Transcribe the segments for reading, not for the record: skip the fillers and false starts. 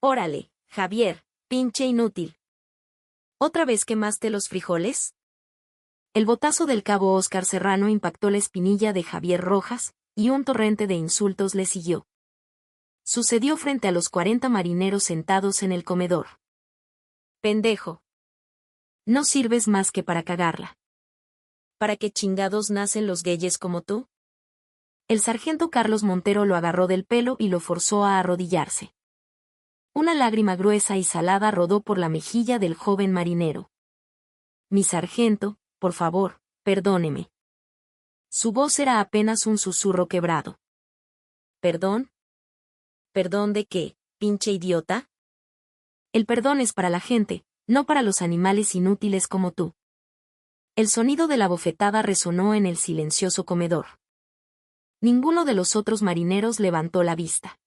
Órale, Javier, pinche inútil. ¿Otra vez quemaste los frijoles? El botazo del cabo Óscar Serrano impactó la espinilla de Javier Rojas, y un torrente de insultos le siguió. Sucedió frente a los 40 marineros sentados en el comedor. Pendejo. No sirves más que para cagarla. ¿Para qué chingados nacen los gayes como tú? El sargento Carlos Montero lo agarró del pelo y lo forzó a arrodillarse. Una lágrima gruesa y salada rodó por la mejilla del joven marinero. Mi sargento, por favor, perdóneme. Su voz era apenas un susurro quebrado. ¿Perdón? ¿Perdón de qué, pinche idiota? El perdón es para la gente, no para los animales inútiles como tú. El sonido de la bofetada resonó en el silencioso comedor. Ninguno de los otros marineros levantó la vista.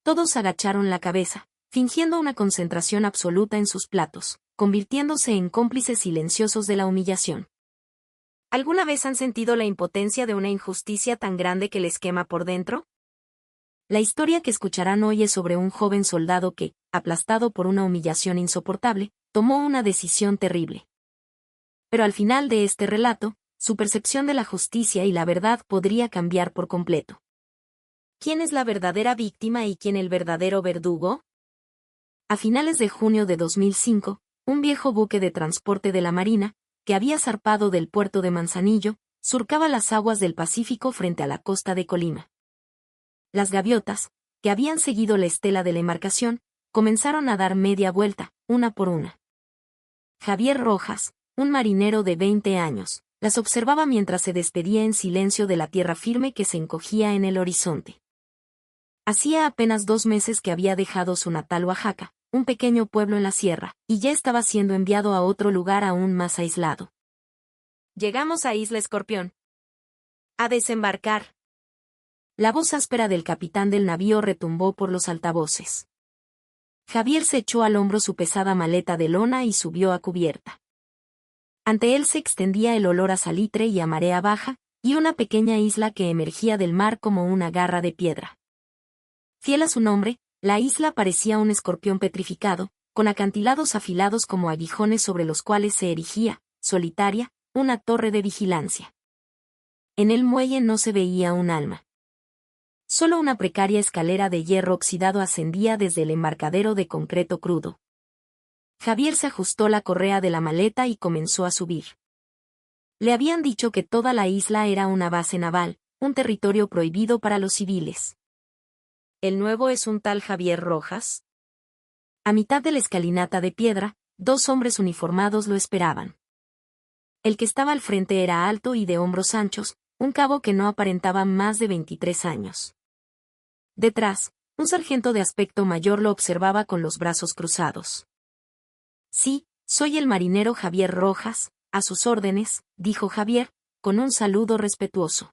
Todos agacharon la cabeza, fingiendo una concentración absoluta en sus platos, convirtiéndose en cómplices silenciosos de la humillación. ¿Alguna vez han sentido la impotencia de una injusticia tan grande que les quema por dentro? La historia que escucharán hoy es sobre un joven soldado que, aplastado por una humillación insoportable, tomó una decisión terrible. Pero al final de este relato, su percepción de la justicia y la verdad podría cambiar por completo. ¿Quién es la verdadera víctima y quién el verdadero verdugo? A finales de junio de 2005, un viejo buque de transporte de la Marina, que había zarpado del puerto de Manzanillo, surcaba las aguas del Pacífico frente a la costa de Colima. Las gaviotas, que habían seguido la estela de la embarcación, comenzaron a dar media vuelta, una por una. Javier Rojas, un marinero de 20 años, las observaba mientras se despedía en silencio de la tierra firme que se encogía en el horizonte. Hacía apenas 2 meses que había dejado su natal Oaxaca, un pequeño pueblo en la sierra, y ya estaba siendo enviado a otro lugar aún más aislado. Llegamos a Isla Escorpión. A desembarcar. La voz áspera del capitán del navío retumbó por los altavoces. Javier se echó al hombro su pesada maleta de lona y subió a cubierta. Ante él se extendía el olor a salitre y a marea baja, y una pequeña isla que emergía del mar como una garra de piedra. Fiel a su nombre, la isla parecía un escorpión petrificado, con acantilados afilados como aguijones sobre los cuales se erigía, solitaria, una torre de vigilancia. En el muelle no se veía un alma. Solo una precaria escalera de hierro oxidado ascendía desde el embarcadero de concreto crudo. Javier se ajustó la correa de la maleta y comenzó a subir. Le habían dicho que toda la isla era una base naval, un territorio prohibido para los civiles. ¿El nuevo es un tal Javier Rojas? A mitad de la escalinata de piedra, 2 hombres uniformados lo esperaban. El que estaba al frente era alto y de hombros anchos, un cabo que no aparentaba más de 23 años. Detrás, un sargento de aspecto mayor lo observaba con los brazos cruzados. Sí, soy el marinero Javier Rojas, a sus órdenes, dijo Javier, con un saludo respetuoso.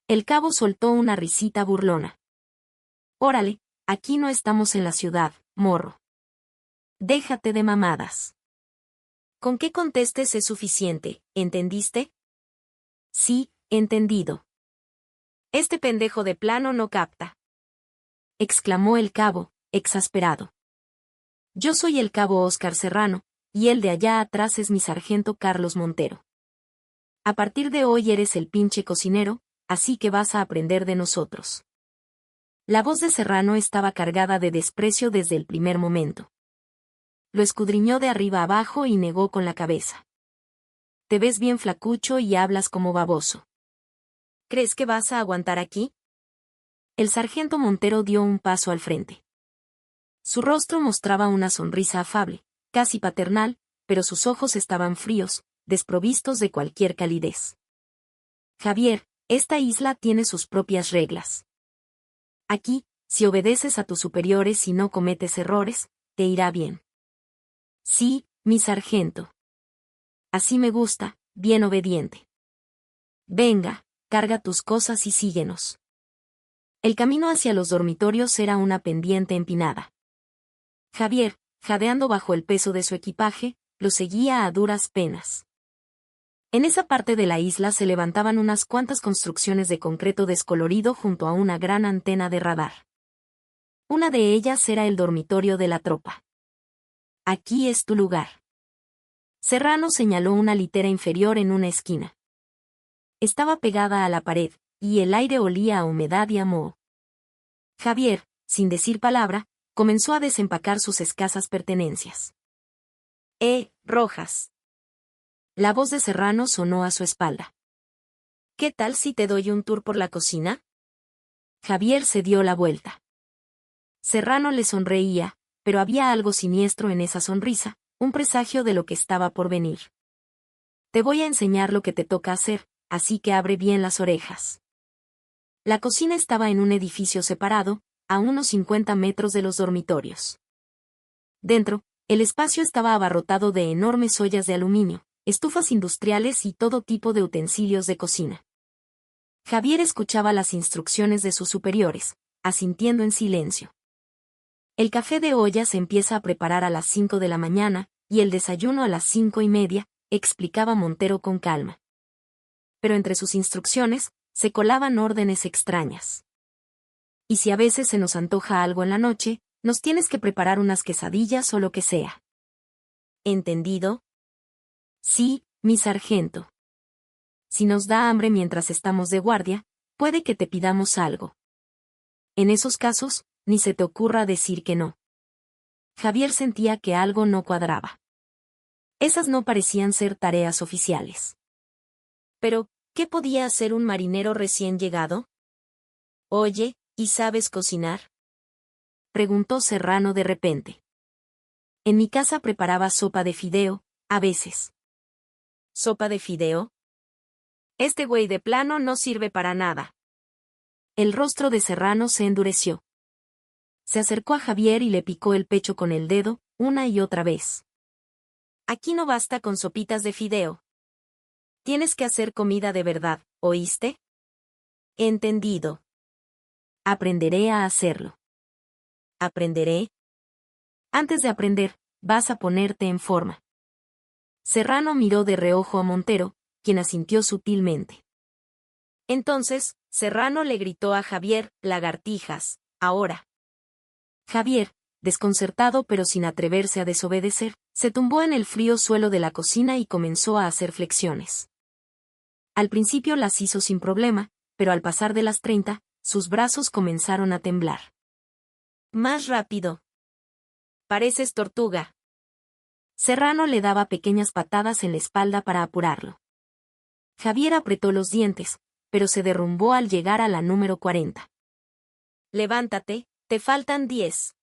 El cabo soltó una risita burlona. Órale, aquí no estamos en la ciudad, morro. Déjate de mamadas. Con que contestes es suficiente, ¿entendiste? Sí, entendido. Este pendejo de plano no capta. Exclamó el cabo, exasperado. Yo soy el cabo Óscar Serrano, y el de allá atrás es mi sargento Carlos Montero. A partir de hoy eres el pinche cocinero, así que vas a aprender de nosotros. La voz de Serrano estaba cargada de desprecio desde el primer momento. Lo escudriñó de arriba abajo y negó con la cabeza. Te ves bien flacucho y hablas como baboso. ¿Crees que vas a aguantar aquí? El sargento Montero dio un paso al frente. Su rostro mostraba una sonrisa afable, casi paternal, pero sus ojos estaban fríos, desprovistos de cualquier calidez. Javier, esta isla tiene sus propias reglas. Aquí, si obedeces a tus superiores y no cometes errores, te irá bien. Sí, mi sargento. Así me gusta, bien obediente. Venga, carga tus cosas y síguenos. El camino hacia los dormitorios era una pendiente empinada. Javier, jadeando bajo el peso de su equipaje, lo seguía a duras penas. En esa parte de la isla se levantaban unas cuantas construcciones de concreto descolorido junto a una gran antena de radar. Una de ellas era el dormitorio de la tropa. Aquí es tu lugar. Serrano señaló una litera inferior en una esquina. Estaba pegada a la pared, y el aire olía a humedad y a moho. Javier, sin decir palabra, comenzó a desempacar sus escasas pertenencias. Rojas. La voz de Serrano sonó a su espalda. ¿Qué tal si te doy un tour por la cocina? Javier se dio la vuelta. Serrano le sonreía, pero había algo siniestro en esa sonrisa, un presagio de lo que estaba por venir. Te voy a enseñar lo que te toca hacer, así que abre bien las orejas. La cocina estaba en un edificio separado, a unos 50 metros de los dormitorios. Dentro, el espacio estaba abarrotado de enormes ollas de aluminio, estufas industriales y todo tipo de utensilios de cocina. Javier escuchaba las instrucciones de sus superiores, asintiendo en silencio. El café de olla se empieza a preparar a las 5 de la mañana, y el desayuno a las 5:30, explicaba Montero con calma. Pero entre sus instrucciones, se colaban órdenes extrañas. Y si a veces se nos antoja algo en la noche, nos tienes que preparar unas quesadillas o lo que sea. ¿Entendido? Sí, mi sargento. Si nos da hambre mientras estamos de guardia, puede que te pidamos algo. En esos casos, ni se te ocurra decir que no. Javier sentía que algo no cuadraba. Esas no parecían ser tareas oficiales. Pero, ¿qué podía hacer un marinero recién llegado? Oye, ¿y sabes cocinar? Preguntó Serrano de repente. En mi casa preparaba sopa de fideo, a veces. ¿Sopa de fideo? Este güey de plano no sirve para nada. El rostro de Serrano se endureció. Se acercó a Javier y le picó el pecho con el dedo, una y otra vez. Aquí no basta con sopitas de fideo. Tienes que hacer comida de verdad, ¿oíste? Entendido. Aprenderé a hacerlo. ¿Aprenderé? Antes de aprender, vas a ponerte en forma. Serrano miró de reojo a Montero, quien asintió sutilmente. Entonces, Serrano le gritó a Javier, lagartijas, ahora. Javier, desconcertado pero sin atreverse a desobedecer, se tumbó en el frío suelo de la cocina y comenzó a hacer flexiones. Al principio las hizo sin problema, pero al pasar de las 30, sus brazos comenzaron a temblar. Más rápido. Pareces tortuga. Serrano le daba pequeñas patadas en la espalda para apurarlo. Javier apretó los dientes, pero se derrumbó al llegar a la número 40. Levántate, te faltan 10.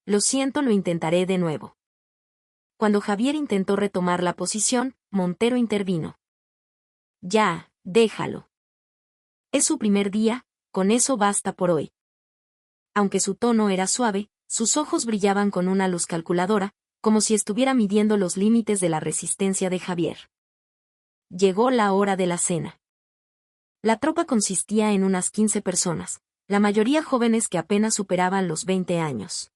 Lo siento, lo intentaré de nuevo. Cuando Javier intentó retomar la posición, Montero intervino. Ya, déjalo. Es su primer día, con eso basta por hoy. Aunque su tono era suave, sus ojos brillaban con una luz calculadora, como si estuviera midiendo los límites de la resistencia de Javier. Llegó la hora de la cena. La tropa consistía en unas 15 personas, la mayoría jóvenes que apenas superaban los 20 años.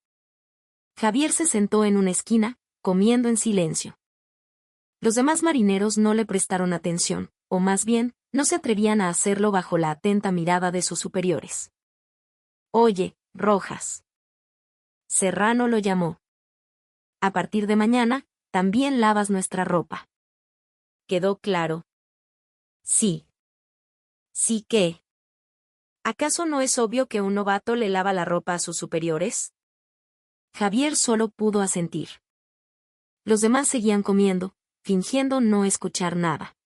Javier se sentó en una esquina, comiendo en silencio. Los demás marineros no le prestaron atención, o más bien, no se atrevían a hacerlo bajo la atenta mirada de sus superiores. Oye, Rojas. Serrano lo llamó. A partir de mañana, también lavas nuestra ropa. ¿Quedó claro? Sí. ¿Sí qué? ¿Acaso no es obvio que un novato le lava la ropa a sus superiores? Javier solo pudo asentir. Los demás seguían comiendo, fingiendo no escuchar nada.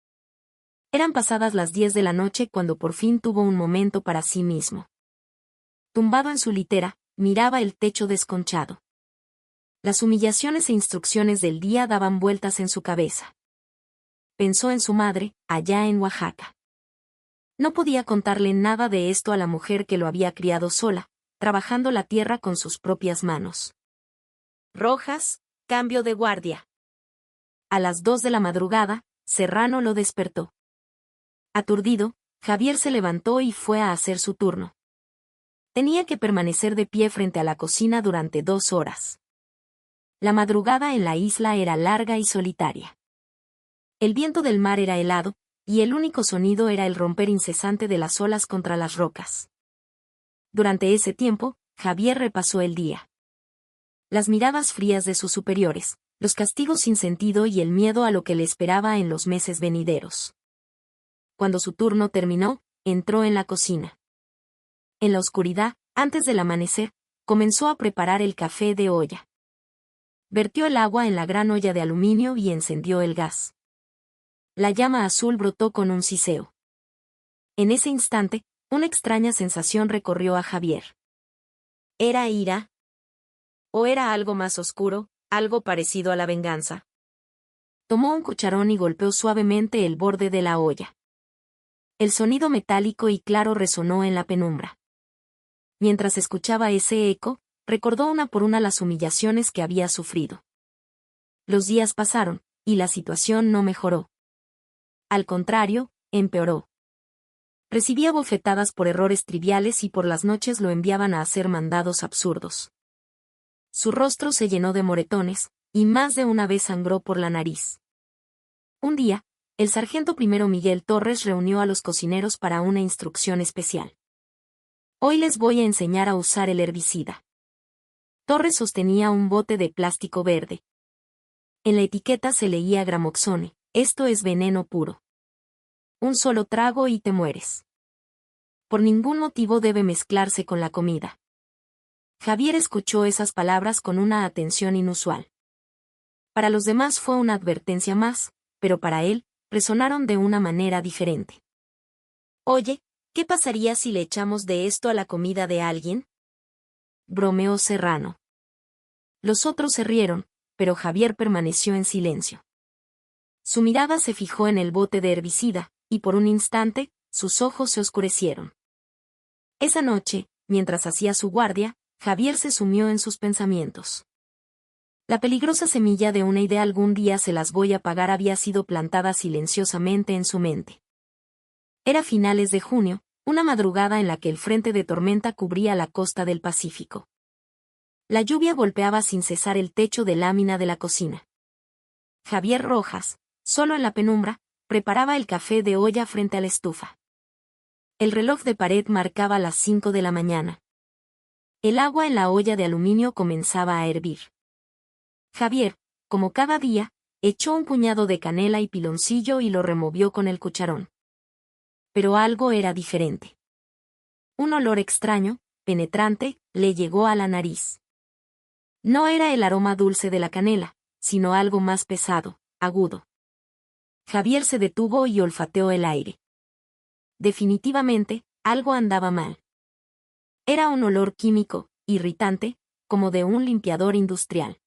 Eran pasadas las 10 de la noche cuando por fin tuvo un momento para sí mismo. Tumbado en su litera, miraba el techo desconchado. Las humillaciones e instrucciones del día daban vueltas en su cabeza. Pensó en su madre, allá en Oaxaca. No podía contarle nada de esto a la mujer que lo había criado sola, trabajando la tierra con sus propias manos. Rojas, cambio de guardia. A las 2 de la madrugada, Serrano lo despertó. Aturdido, Javier se levantó y fue a hacer su turno. Tenía que permanecer de pie frente a la cocina durante 2 horas. La madrugada en la isla era larga y solitaria. El viento del mar era helado, y el único sonido era el romper incesante de las olas contra las rocas. Durante ese tiempo, Javier repasó el día. Las miradas frías de sus superiores, los castigos sin sentido y el miedo a lo que le esperaba en los meses venideros. Cuando su turno terminó, entró en la cocina. En la oscuridad, antes del amanecer, comenzó a preparar el café de olla. Vertió el agua en la gran olla de aluminio y encendió el gas. La llama azul brotó con un siseo. En ese instante, una extraña sensación recorrió a Javier. ¿Era ira? ¿O era algo más oscuro, algo parecido a la venganza? Tomó un cucharón y golpeó suavemente el borde de la olla. El sonido metálico y claro resonó en la penumbra. Mientras escuchaba ese eco, recordó una por una las humillaciones que había sufrido. Los días pasaron, y la situación no mejoró. Al contrario, empeoró. Recibía bofetadas por errores triviales y por las noches lo enviaban a hacer mandados absurdos. Su rostro se llenó de moretones, y más de una vez sangró por la nariz. Un día, el sargento primero Miguel Torres reunió a los cocineros para una instrucción especial. Hoy les voy a enseñar a usar el herbicida. Torres sostenía un bote de plástico verde. En la etiqueta se leía Gramoxone, esto es veneno puro. Un solo trago y te mueres. Por ningún motivo debe mezclarse con la comida. Javier escuchó esas palabras con una atención inusual. Para los demás fue una advertencia más, pero para él, resonaron de una manera diferente. Oye, ¿qué pasaría si le echamos de esto a la comida de alguien? Bromeó Serrano. Los otros se rieron, pero Javier permaneció en silencio. Su mirada se fijó en el bote de herbicida, y por un instante, sus ojos se oscurecieron. Esa noche, mientras hacía su guardia, Javier se sumió en sus pensamientos. La peligrosa semilla de una idea algún día se las voy a pagar había sido plantada silenciosamente en su mente. Era finales de junio, una madrugada en la que el frente de tormenta cubría la costa del Pacífico. La lluvia golpeaba sin cesar el techo de lámina de la cocina. Javier Rojas, solo en la penumbra, preparaba el café de olla frente a la estufa. El reloj de pared marcaba las 5 de la mañana. El agua en la olla de aluminio comenzaba a hervir. Javier, como cada día, echó un puñado de canela y piloncillo y lo removió con el cucharón. Pero algo era diferente. Un olor extraño, penetrante, le llegó a la nariz. No era el aroma dulce de la canela, sino algo más pesado, agudo. Javier se detuvo y olfateó el aire. Definitivamente, algo andaba mal. Era un olor químico, irritante, como de un limpiador industrial.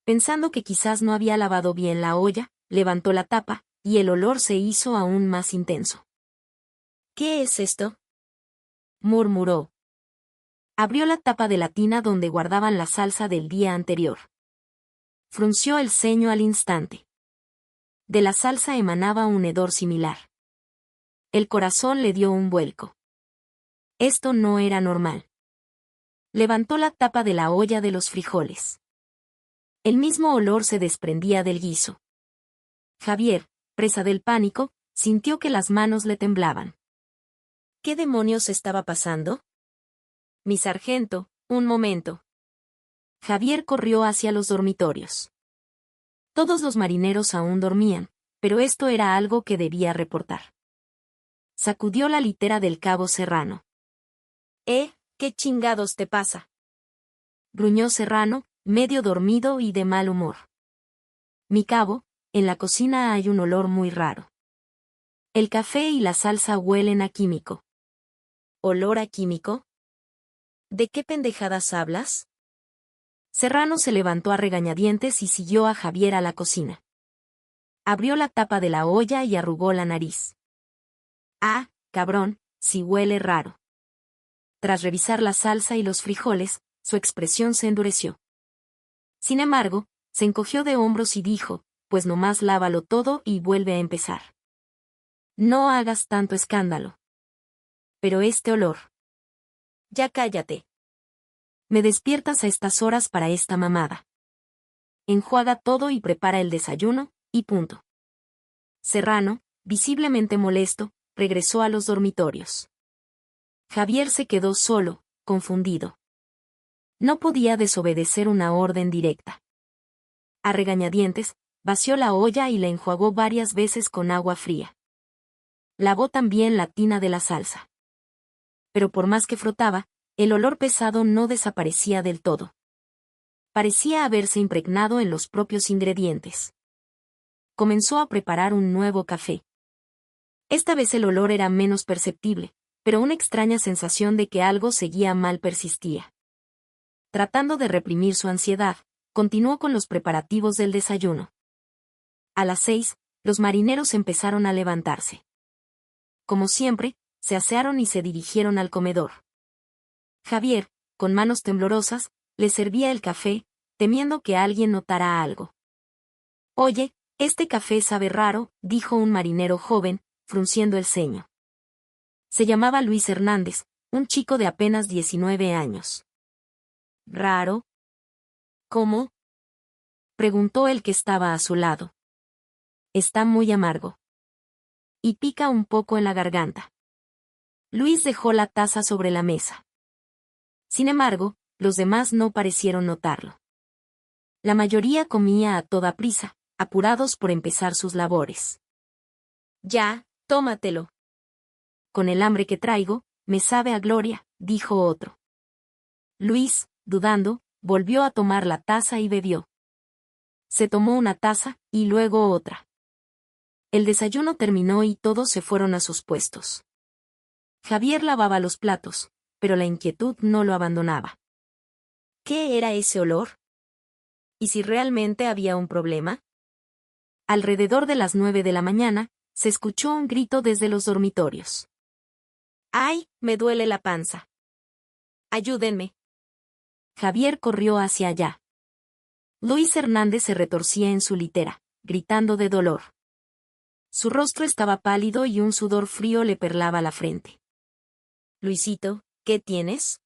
Pensando que quizás no había lavado bien la olla, levantó la tapa, y el olor se hizo aún más intenso. ¿Qué es esto?, murmuró. Abrió la tapa de la tina donde guardaban la salsa del día anterior. Frunció el ceño al instante. De la salsa emanaba un hedor similar. El corazón le dio un vuelco. Esto no era normal. Levantó la tapa de la olla de los frijoles. El mismo olor se desprendía del guiso. Javier, presa del pánico, sintió que las manos le temblaban. ¿Qué demonios estaba pasando? Mi sargento, un momento. Javier corrió hacia los dormitorios. Todos los marineros aún dormían, pero esto era algo que debía reportar. Sacudió la litera del cabo Serrano. ¿Qué chingados te pasa?, gruñó Serrano, medio dormido y de mal humor. Mi cabo, en la cocina hay un olor muy raro. El café y la salsa huelen a químico. ¿Olor a químico? ¿De qué pendejadas hablas? Serrano se levantó a regañadientes y siguió a Javier a la cocina. Abrió la tapa de la olla y arrugó la nariz. Ah, cabrón, sí huele raro. Tras revisar la salsa y los frijoles, su expresión se endureció. Sin embargo, se encogió de hombros y dijo, pues nomás lávalo todo y vuelve a empezar. No hagas tanto escándalo. Pero este olor. Ya cállate. Me despiertas a estas horas para esta mamada. Enjuaga todo y prepara el desayuno, y punto. Serrano, visiblemente molesto, regresó a los dormitorios. Javier se quedó solo, confundido. No podía desobedecer una orden directa. A regañadientes, vació la olla y la enjuagó varias veces con agua fría. Lavó también la tina de la salsa. Pero por más que frotaba, el olor pesado no desaparecía del todo. Parecía haberse impregnado en los propios ingredientes. Comenzó a preparar un nuevo café. Esta vez el olor era menos perceptible, pero una extraña sensación de que algo seguía mal persistía. Tratando de reprimir su ansiedad, continuó con los preparativos del desayuno. A las 6, los marineros empezaron a levantarse. Como siempre, se asearon y se dirigieron al comedor. Javier, con manos temblorosas, les servía el café, temiendo que alguien notara algo. «Oye, este café sabe raro», dijo un marinero joven, frunciendo el ceño. Se llamaba Luis Hernández, un chico de apenas 19 años. «¿Raro? ¿Cómo?», preguntó el que estaba a su lado. «Está muy amargo. Y pica un poco en la garganta». Luis dejó la taza sobre la mesa. Sin embargo, los demás no parecieron notarlo. La mayoría comía a toda prisa, apurados por empezar sus labores. «Ya, tómatelo». «Con el hambre que traigo, me sabe a gloria», dijo otro. Luis, dudando, volvió a tomar la taza y bebió. Se tomó una taza, y luego otra. El desayuno terminó y todos se fueron a sus puestos. Javier lavaba los platos, pero la inquietud no lo abandonaba. ¿Qué era ese olor? ¿Y si realmente había un problema? Alrededor de las 9 de la mañana, se escuchó un grito desde los dormitorios. «¡Ay, me duele la panza! ¡Ayúdenme!». Javier corrió hacia allá. Luis Hernández se retorcía en su litera, gritando de dolor. Su rostro estaba pálido y un sudor frío le perlaba la frente. «Luisito, ¿qué tienes?».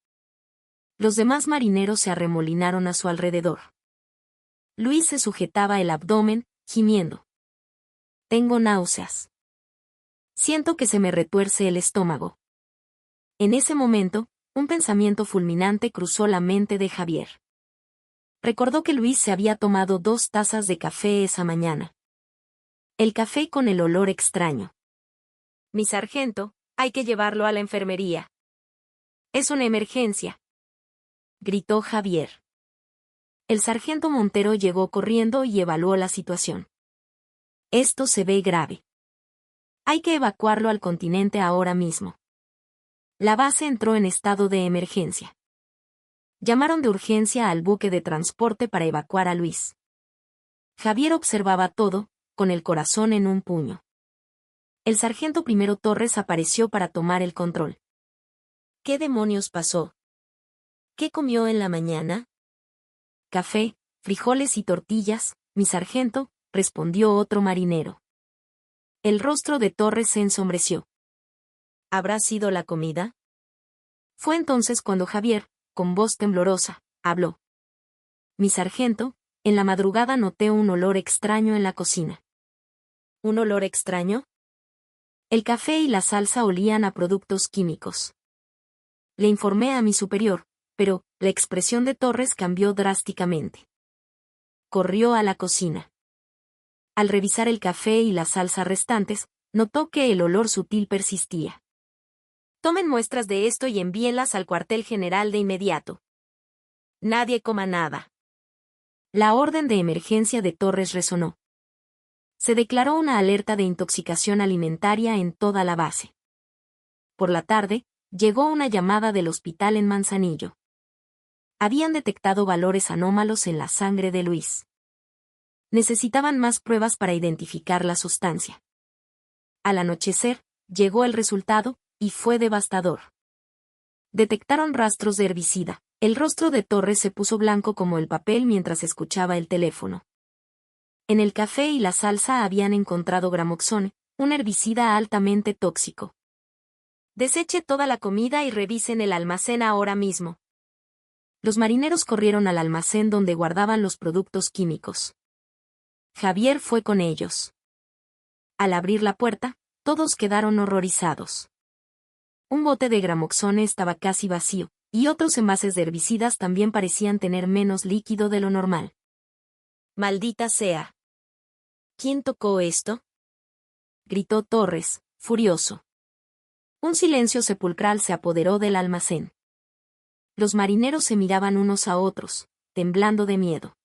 Los demás marineros se arremolinaron a su alrededor. Luis se sujetaba el abdomen, gimiendo. «Tengo náuseas. Siento que se me retuerce el estómago». En ese momento, un pensamiento fulminante cruzó la mente de Javier. Recordó que Luis se había tomado 2 tazas de café esa mañana. El café con el olor extraño. «Mi sargento, hay que llevarlo a la enfermería». «Es una emergencia», gritó Javier. El sargento Montero llegó corriendo y evaluó la situación. «Esto se ve grave. Hay que evacuarlo al continente ahora mismo». La base entró en estado de emergencia. Llamaron de urgencia al buque de transporte para evacuar a Luis. Javier observaba todo, con el corazón en un puño. El sargento primero Torres apareció para tomar el control. «¿Qué demonios pasó? ¿Qué comió en la mañana?». «Café, frijoles y tortillas, mi sargento», respondió otro marinero. El rostro de Torres se ensombreció. ¿Habrá sido la comida? Fue entonces cuando Javier, con voz temblorosa, habló. «Mi sargento, en la madrugada noté un olor extraño en la cocina». «¿Un olor extraño?». El café y la salsa olían a productos químicos. Le informé a mi superior, pero la expresión de Torres cambió drásticamente. Corrió a la cocina. Al revisar el café y la salsa restantes, notó que el olor sutil persistía. «Tomen muestras de esto y envíenlas al cuartel general de inmediato. Nadie coma nada». La orden de emergencia de Torres resonó. Se declaró una alerta de intoxicación alimentaria en toda la base. Por la tarde, llegó una llamada del hospital en Manzanillo. Habían detectado valores anómalos en la sangre de Luis. Necesitaban más pruebas para identificar la sustancia. Al anochecer, llegó el resultado, y fue devastador. Detectaron rastros de herbicida. El rostro de Torres se puso blanco como el papel mientras escuchaba el teléfono. En el café y la salsa habían encontrado gramoxone, un herbicida altamente tóxico. «Deseche toda la comida y revisen el almacén ahora mismo». Los marineros corrieron al almacén donde guardaban los productos químicos. Javier fue con ellos. Al abrir la puerta, todos quedaron horrorizados. Un bote de gramoxone estaba casi vacío, y otros envases de herbicidas también parecían tener menos líquido de lo normal. «¡Maldita sea! ¿Quién tocó esto?», gritó Torres, furioso. Un silencio sepulcral se apoderó del almacén. Los marineros se miraban unos a otros, temblando de miedo.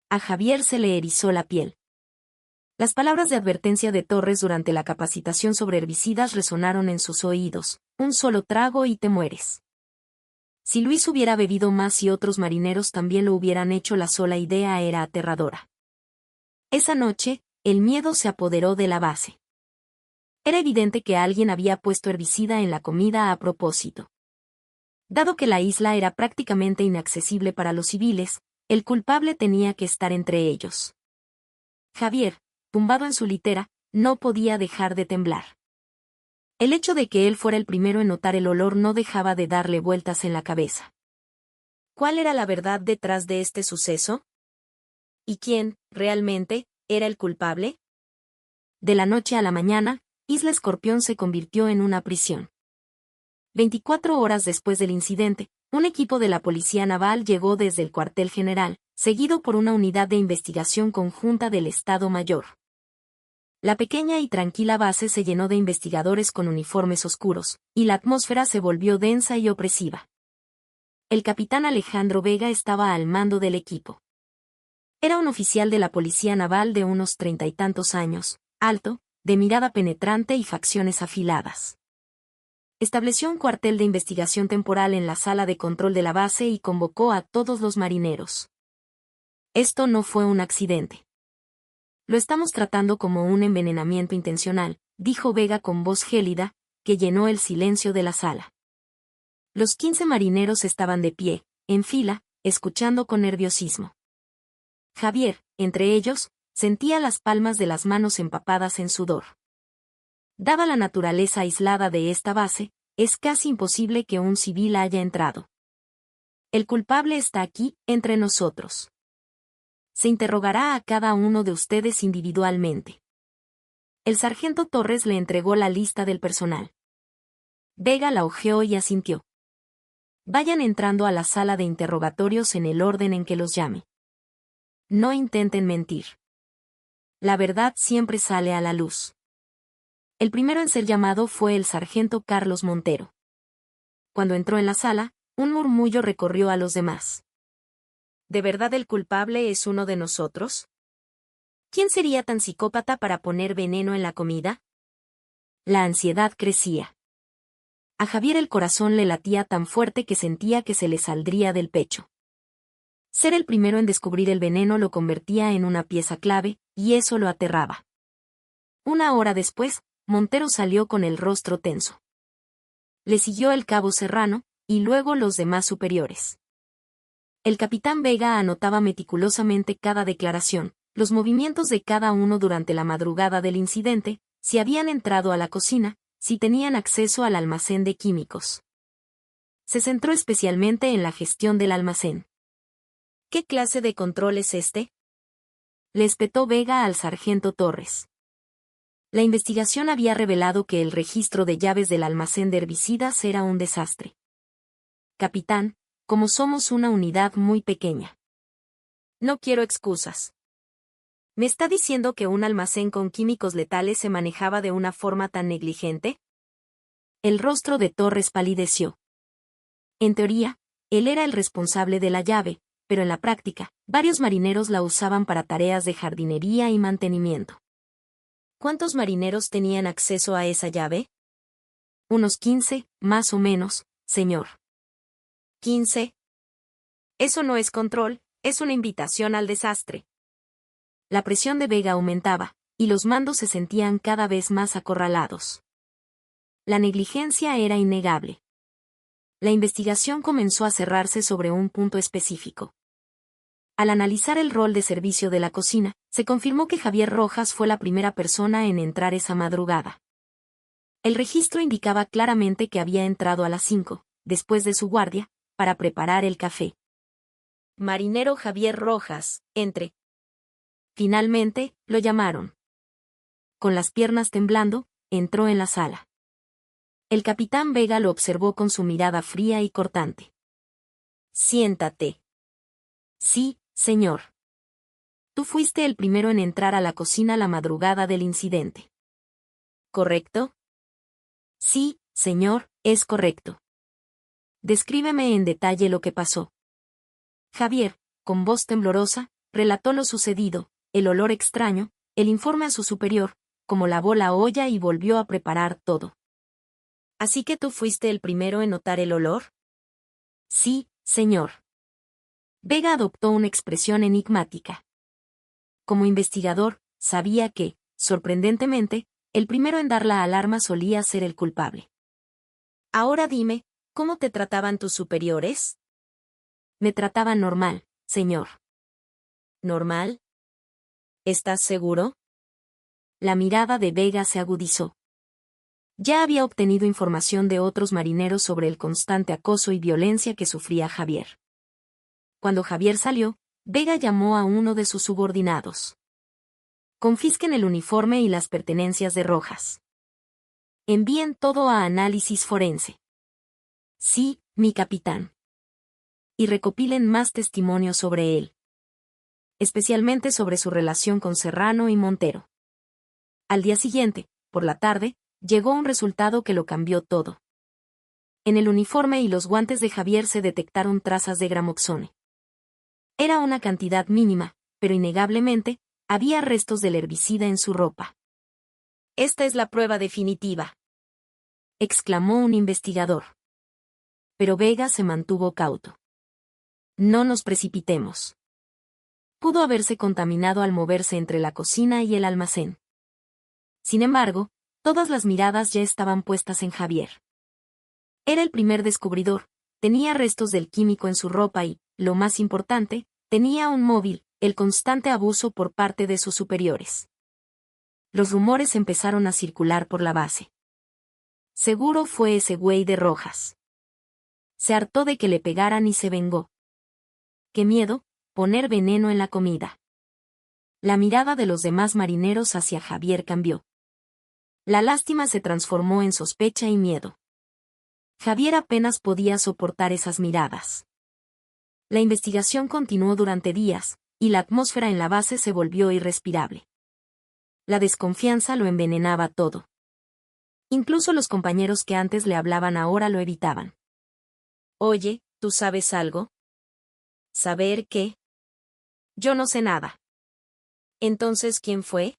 A Javier se le erizó la piel. Las palabras de advertencia de Torres durante la capacitación sobre herbicidas resonaron en sus oídos: un solo trago y te mueres. Si Luis hubiera bebido más y otros marineros también lo hubieran hecho, la sola idea era aterradora. Esa noche, el miedo se apoderó de la base. Era evidente que alguien había puesto herbicida en la comida a propósito. Dado que la isla era prácticamente inaccesible para los civiles, el culpable tenía que estar entre ellos. Javier, tumbado en su litera, no podía dejar de temblar. El hecho de que él fuera el primero en notar el olor no dejaba de darle vueltas en la cabeza. ¿Cuál era la verdad detrás de este suceso? ¿Y quién, realmente, era el culpable? De la noche a la mañana, Isla Escorpión se convirtió en una prisión. 24 horas después del incidente, un equipo de la Policía Naval llegó desde el cuartel general, seguido por una unidad de investigación conjunta del Estado Mayor. La pequeña y tranquila base se llenó de investigadores con uniformes oscuros, y la atmósfera se volvió densa y opresiva. El capitán Alejandro Vega estaba al mando del equipo. Era un oficial de la Policía Naval de unos 30 y tantos años, alto, de mirada penetrante y facciones afiladas. Estableció un cuartel de investigación temporal en la sala de control de la base y convocó a todos los marineros. Esto no fue un accidente. Lo estamos tratando como un envenenamiento intencional, dijo Vega con voz gélida, que llenó el silencio de la sala. Los 15 marineros estaban de pie, en fila, escuchando con nerviosismo. Javier, entre ellos, sentía las palmas de las manos empapadas en sudor. Dada la naturaleza aislada de esta base, es casi imposible que un civil haya entrado. El culpable está aquí, entre nosotros. Se interrogará a cada uno de ustedes individualmente. El sargento Torres le entregó la lista del personal. Vega la hojeó y asintió. Vayan entrando a la sala de interrogatorios en el orden en que los llame. No intenten mentir. La verdad siempre sale a la luz. El primero en ser llamado fue el sargento Carlos Montero. Cuando entró en la sala, un murmullo recorrió a los demás. ¿De verdad el culpable es uno de nosotros? ¿Quién sería tan psicópata para poner veneno en la comida? La ansiedad crecía. A Javier el corazón le latía tan fuerte que sentía que se le saldría del pecho. Ser el primero en descubrir el veneno lo convertía en una pieza clave, y eso lo aterraba. Una hora después, Montero salió con el rostro tenso. Le siguió el cabo Serrano, y luego los demás superiores. El capitán Vega anotaba meticulosamente cada declaración, los movimientos de cada uno durante la madrugada del incidente, si habían entrado a la cocina, si tenían acceso al almacén de químicos. Se centró especialmente en la gestión del almacén. ¿Qué clase de control es este?, le espetó Vega al sargento Torres. La investigación había revelado que el registro de llaves del almacén de herbicidas era un desastre. Capitán, como somos una unidad muy pequeña. No quiero excusas. ¿Me está diciendo que un almacén con químicos letales se manejaba de una forma tan negligente? El rostro de Torres palideció. En teoría, él era el responsable de la llave, pero en la práctica, varios marineros la usaban para tareas de jardinería y mantenimiento. ¿Cuántos marineros tenían acceso a esa llave? Unos 15, más o menos, señor. ¿15? Eso no es control, es una invitación al desastre. La presión de Vega aumentaba, y los mandos se sentían cada vez más acorralados. La negligencia era innegable. La investigación comenzó a cerrarse sobre un punto específico. Al analizar el rol de servicio de la cocina, se confirmó que Javier Rojas fue la primera persona en entrar esa madrugada. El registro indicaba claramente que había entrado a las 5, después de su guardia, para preparar el café. Marinero Javier Rojas, entre. Finalmente, lo llamaron. Con las piernas temblando, entró en la sala. El capitán Vega lo observó con su mirada fría y cortante. Siéntate. Sí, señor. Tú fuiste el primero en entrar a la cocina la madrugada del incidente. ¿Correcto? Sí, señor, es correcto. Descríbeme en detalle lo que pasó. Javier, con voz temblorosa, relató lo sucedido, el olor extraño, el informe a su superior, cómo lavó la olla y volvió a preparar todo. ¿Así que tú fuiste el primero en notar el olor? Sí, señor. Vega adoptó una expresión enigmática. Como investigador, sabía que, sorprendentemente, el primero en dar la alarma solía ser el culpable. Ahora dime, ¿cómo te trataban tus superiores? Me trataban normal, señor. ¿Normal? ¿Estás seguro? La mirada de Vega se agudizó. Ya había obtenido información de otros marineros sobre el constante acoso y violencia que sufría Javier. Cuando Javier salió, Vega llamó a uno de sus subordinados. Confisquen el uniforme y las pertenencias de Rojas. Envíen todo a análisis forense. Sí, mi capitán. Y recopilen más testimonios sobre él. Especialmente sobre su relación con Serrano y Montero. Al día siguiente, por la tarde, llegó un resultado que lo cambió todo. En el uniforme y los guantes de Javier se detectaron trazas de gramoxone. Era una cantidad mínima, pero innegablemente, había restos del herbicida en su ropa. Esta es la prueba definitiva, exclamó un investigador. Pero Vega se mantuvo cauto. No nos precipitemos. Pudo haberse contaminado al moverse entre la cocina y el almacén. Sin embargo, todas las miradas ya estaban puestas en Javier. Era el primer descubridor, tenía restos del químico en su ropa y, lo más importante, tenía un móvil, el constante abuso por parte de sus superiores. Los rumores empezaron a circular por la base. Seguro fue ese güey de Rojas. Se hartó de que le pegaran y se vengó. Qué miedo, poner veneno en la comida. La mirada de los demás marineros hacia Javier cambió. La lástima se transformó en sospecha y miedo. Javier apenas podía soportar esas miradas. La investigación continuó durante días, y la atmósfera en la base se volvió irrespirable. La desconfianza lo envenenaba todo. Incluso los compañeros que antes le hablaban ahora lo evitaban. Oye, ¿tú sabes algo? ¿Saber qué? Yo no sé nada. Entonces, ¿quién fue?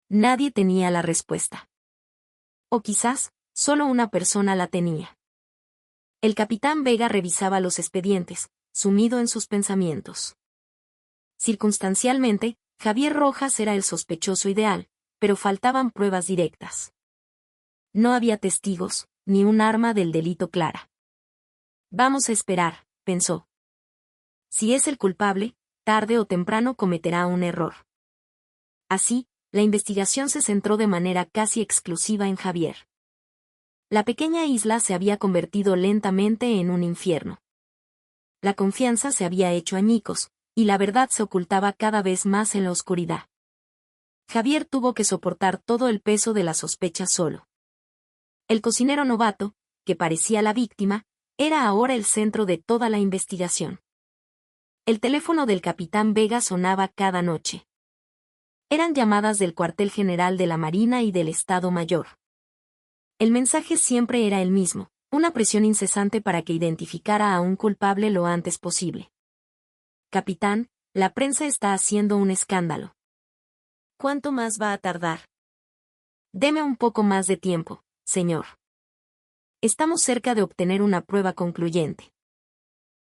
Nadie tenía la respuesta. O quizás, solo una persona la tenía. El capitán Vega revisaba los expedientes, sumido en sus pensamientos. Circunstancialmente, Javier Rojas era el sospechoso ideal, pero faltaban pruebas directas. No había testigos, ni un arma del delito clara. Vamos a esperar, pensó. Si es el culpable, tarde o temprano cometerá un error. Así, la investigación se centró de manera casi exclusiva en Javier. La pequeña isla se había convertido lentamente en un infierno. La confianza se había hecho añicos, y la verdad se ocultaba cada vez más en la oscuridad. Javier tuvo que soportar todo el peso de la sospecha solo. El cocinero novato, que parecía la víctima, era ahora el centro de toda la investigación. El teléfono del capitán Vega sonaba cada noche. Eran llamadas del cuartel general de la Marina y del Estado Mayor. El mensaje siempre era el mismo, una presión incesante para que identificara a un culpable lo antes posible. Capitán, la prensa está haciendo un escándalo. ¿Cuánto más va a tardar? Deme un poco más de tiempo, señor. Estamos cerca de obtener una prueba concluyente.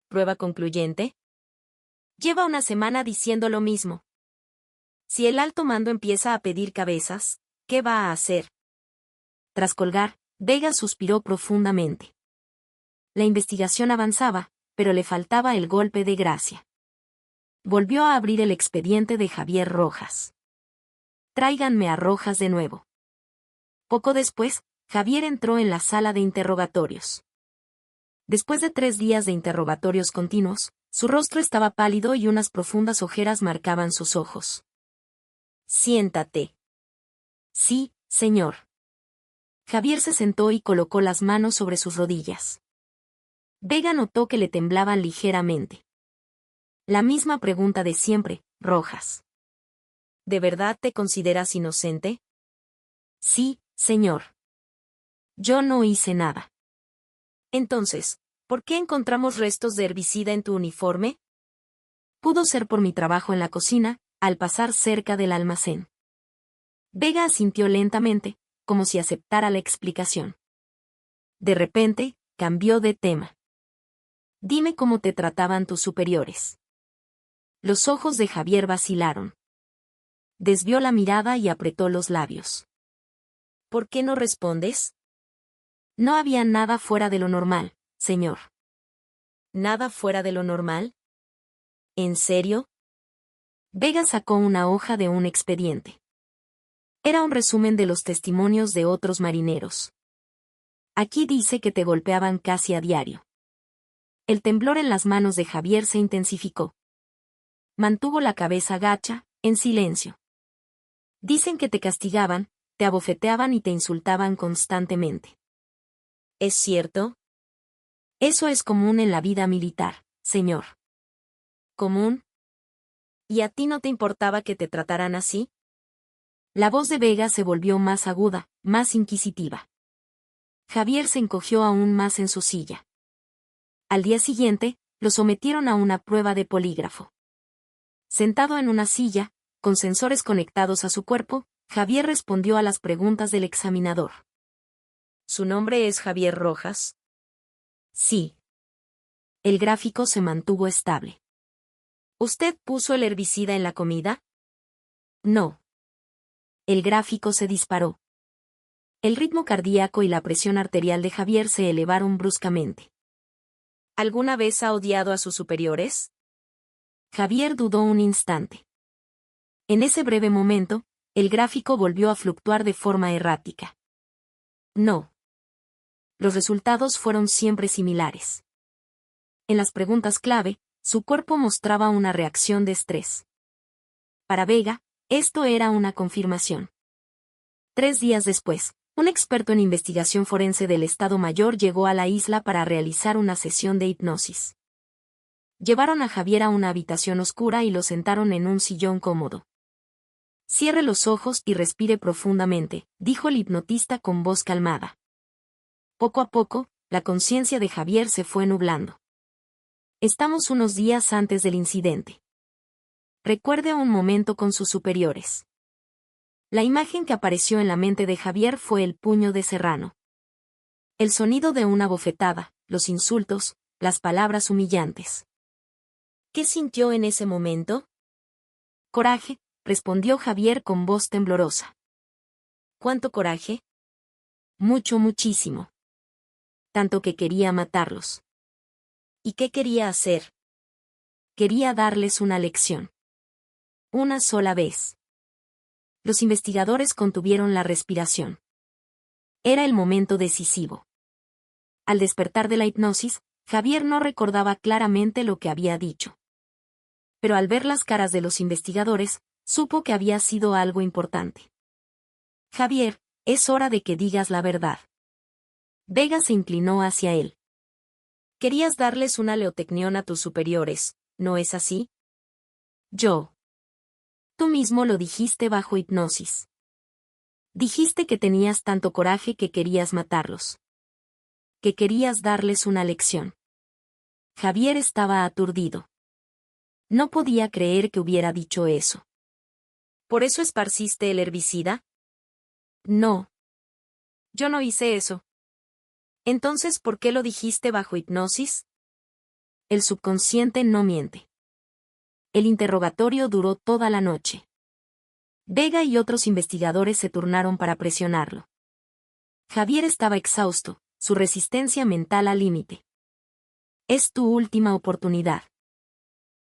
¿Prueba concluyente? Lleva una semana diciendo lo mismo. Si el alto mando empieza a pedir cabezas, ¿qué va a hacer? Tras colgar, Vega suspiró profundamente. La investigación avanzaba, pero le faltaba el golpe de gracia. Volvió a abrir el expediente de Javier Rojas. Tráiganme a Rojas de nuevo. Poco después, Javier entró en la sala de interrogatorios. Después de 3 días de interrogatorios continuos, su rostro estaba pálido y unas profundas ojeras marcaban sus ojos. Siéntate. Sí, señor. Javier se sentó y colocó las manos sobre sus rodillas. Vega notó que le temblaban ligeramente. La misma pregunta de siempre, Rojas. ¿De verdad te consideras inocente? Sí, señor. Yo no hice nada. Entonces, ¿por qué encontramos restos de herbicida en tu uniforme? Pudo ser por mi trabajo en la cocina, al pasar cerca del almacén. Vega asintió lentamente, como si aceptara la explicación. De repente, cambió de tema. Dime cómo te trataban tus superiores. Los ojos de Javier vacilaron. Desvió la mirada y apretó los labios. ¿Por qué no respondes? No había nada fuera de lo normal, señor. ¿Nada fuera de lo normal? ¿En serio? Vega sacó una hoja de un expediente. Era un resumen de los testimonios de otros marineros. Aquí dice que te golpeaban casi a diario. El temblor en las manos de Javier se intensificó. Mantuvo la cabeza gacha, en silencio. Dicen que te castigaban, te abofeteaban y te insultaban constantemente. ¿Es cierto? Eso es común en la vida militar, señor. ¿Común? ¿Y a ti no te importaba que te trataran así? La voz de Vega se volvió más aguda, más inquisitiva. Javier se encogió aún más en su silla. Al día siguiente, lo sometieron a una prueba de polígrafo. Sentado en una silla, con sensores conectados a su cuerpo, Javier respondió a las preguntas del examinador. ¿Su nombre es Javier Rojas? Sí. El gráfico se mantuvo estable. ¿Usted puso el herbicida en la comida? No. El gráfico se disparó. El ritmo cardíaco y la presión arterial de Javier se elevaron bruscamente. ¿Alguna vez ha odiado a sus superiores? Javier dudó un instante. En ese breve momento, el gráfico volvió a fluctuar de forma errática. No. Los resultados fueron siempre similares. En las preguntas clave, su cuerpo mostraba una reacción de estrés. Para Vega, esto era una confirmación. 3 días después, un experto en investigación forense del Estado Mayor llegó a la isla para realizar una sesión de hipnosis. Llevaron a Javier a una habitación oscura y lo sentaron en un sillón cómodo. Cierre los ojos y respire profundamente, dijo el hipnotista con voz calmada. Poco a poco, la conciencia de Javier se fue nublando. Estamos unos días antes del incidente. Recuerde un momento con sus superiores. La imagen que apareció en la mente de Javier fue el puño de Serrano. El sonido de una bofetada, los insultos, las palabras humillantes. ¿Qué sintió en ese momento? Coraje, respondió Javier con voz temblorosa. ¿Cuánto coraje? Mucho, muchísimo. Tanto que quería matarlos. ¿Y qué quería hacer? Quería darles una lección. Una sola vez. Los investigadores contuvieron la respiración. Era el momento decisivo. Al despertar de la hipnosis, Javier no recordaba claramente lo que había dicho. Pero al ver las caras de los investigadores, supo que había sido algo importante. Javier, es hora de que digas la verdad. Vega se inclinó hacia él. Querías darles una leotecnión a tus superiores, ¿no es así? Yo. Tú mismo lo dijiste bajo hipnosis. Dijiste que tenías tanto coraje que querías matarlos. Que querías darles una lección. Javier estaba aturdido. No podía creer que hubiera dicho eso. ¿Por eso esparciste el herbicida? No. Yo no hice eso. Entonces, ¿por qué lo dijiste bajo hipnosis? El subconsciente no miente. El interrogatorio duró toda la noche. Vega y otros investigadores se turnaron para presionarlo. Javier estaba exhausto, su resistencia mental al límite. Es tu última oportunidad.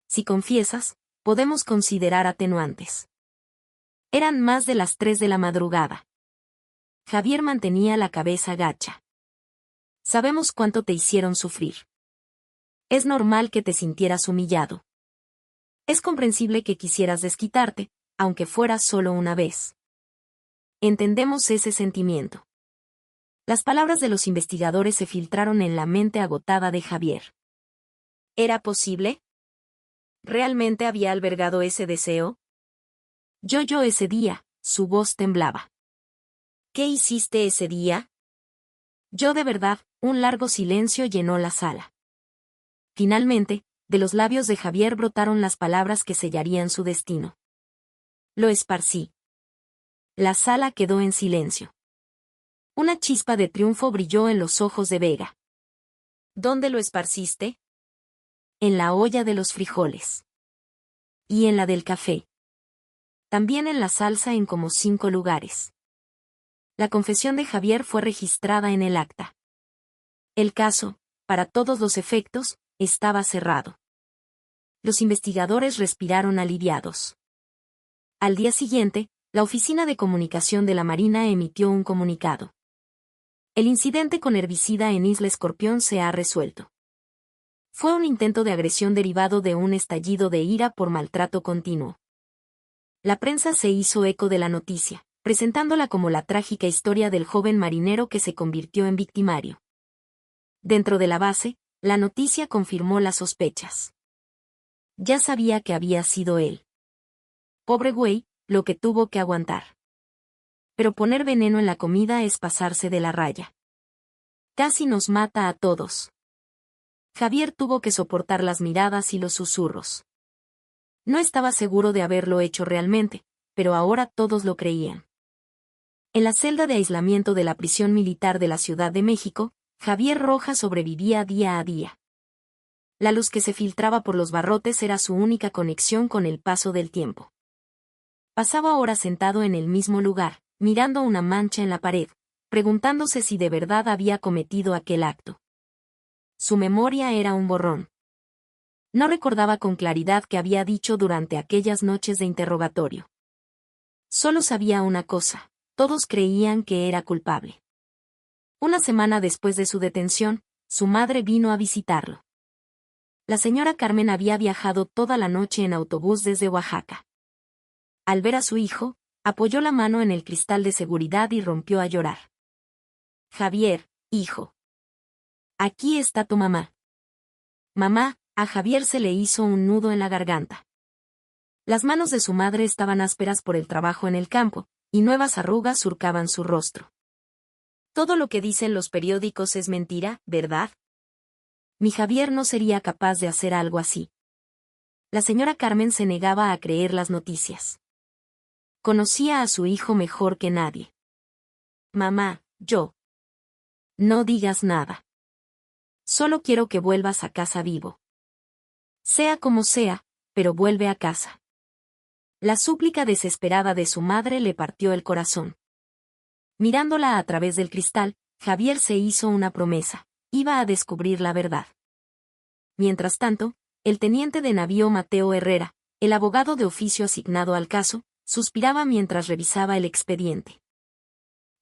Si confiesas, podemos considerar atenuantes. Eran más de las 3 de la madrugada. Javier mantenía la cabeza gacha. Sabemos cuánto te hicieron sufrir. Es normal que te sintieras humillado. Es comprensible que quisieras desquitarte, aunque fuera solo una vez. Entendemos ese sentimiento. Las palabras de los investigadores se filtraron en la mente agotada de Javier. ¿Era posible? ¿Realmente había albergado ese deseo? Yo ese día, su voz temblaba. ¿Qué hiciste ese día? Yo de verdad, un largo silencio llenó la sala. Finalmente, de los labios de Javier brotaron las palabras que sellarían su destino. Lo esparcí. La sala quedó en silencio. Una chispa de triunfo brilló en los ojos de Vega. ¿Dónde lo esparciste? En la olla de los frijoles. Y en la del café. También en la salsa en como 5 lugares. La confesión de Javier fue registrada en el acta. El caso, para todos los efectos, estaba cerrado. Los investigadores respiraron aliviados. Al día siguiente, la Oficina de Comunicación de la Marina emitió un comunicado. El incidente con herbicida en Isla Escorpión se ha resuelto. Fue un intento de agresión derivado de un estallido de ira por maltrato continuo. La prensa se hizo eco de la noticia, presentándola como la trágica historia del joven marinero que se convirtió en victimario. Dentro de la base, la noticia confirmó las sospechas. Ya sabía que había sido él. Pobre güey, lo que tuvo que aguantar. Pero poner veneno en la comida es pasarse de la raya. Casi nos mata a todos. Javier tuvo que soportar las miradas y los susurros. No estaba seguro de haberlo hecho realmente, pero ahora todos lo creían. En la celda de aislamiento de la prisión militar de la Ciudad de México, Javier Rojas sobrevivía día a día. La luz que se filtraba por los barrotes era su única conexión con el paso del tiempo. Pasaba horas sentado en el mismo lugar, mirando una mancha en la pared, preguntándose si de verdad había cometido aquel acto. Su memoria era un borrón. No recordaba con claridad qué había dicho durante aquellas noches de interrogatorio. Solo sabía una cosa: todos creían que era culpable. Una semana después de su detención, su madre vino a visitarlo. La señora Carmen había viajado toda la noche en autobús desde Oaxaca. Al ver a su hijo, apoyó la mano en el cristal de seguridad y rompió a llorar. Javier, hijo. Aquí está tu mamá. Mamá, a Javier se le hizo un nudo en la garganta. Las manos de su madre estaban ásperas por el trabajo en el campo, y nuevas arrugas surcaban su rostro. Todo lo que dicen los periódicos es mentira, ¿verdad? Mi Javier no sería capaz de hacer algo así. La señora Carmen se negaba a creer las noticias. Conocía a su hijo mejor que nadie. Mamá, yo. No digas nada. Solo quiero que vuelvas a casa vivo. Sea como sea, pero vuelve a casa. La súplica desesperada de su madre le partió el corazón. Mirándola a través del cristal, Javier se hizo una promesa: iba a descubrir la verdad. Mientras tanto, el teniente de navío Mateo Herrera, el abogado de oficio asignado al caso, suspiraba mientras revisaba el expediente.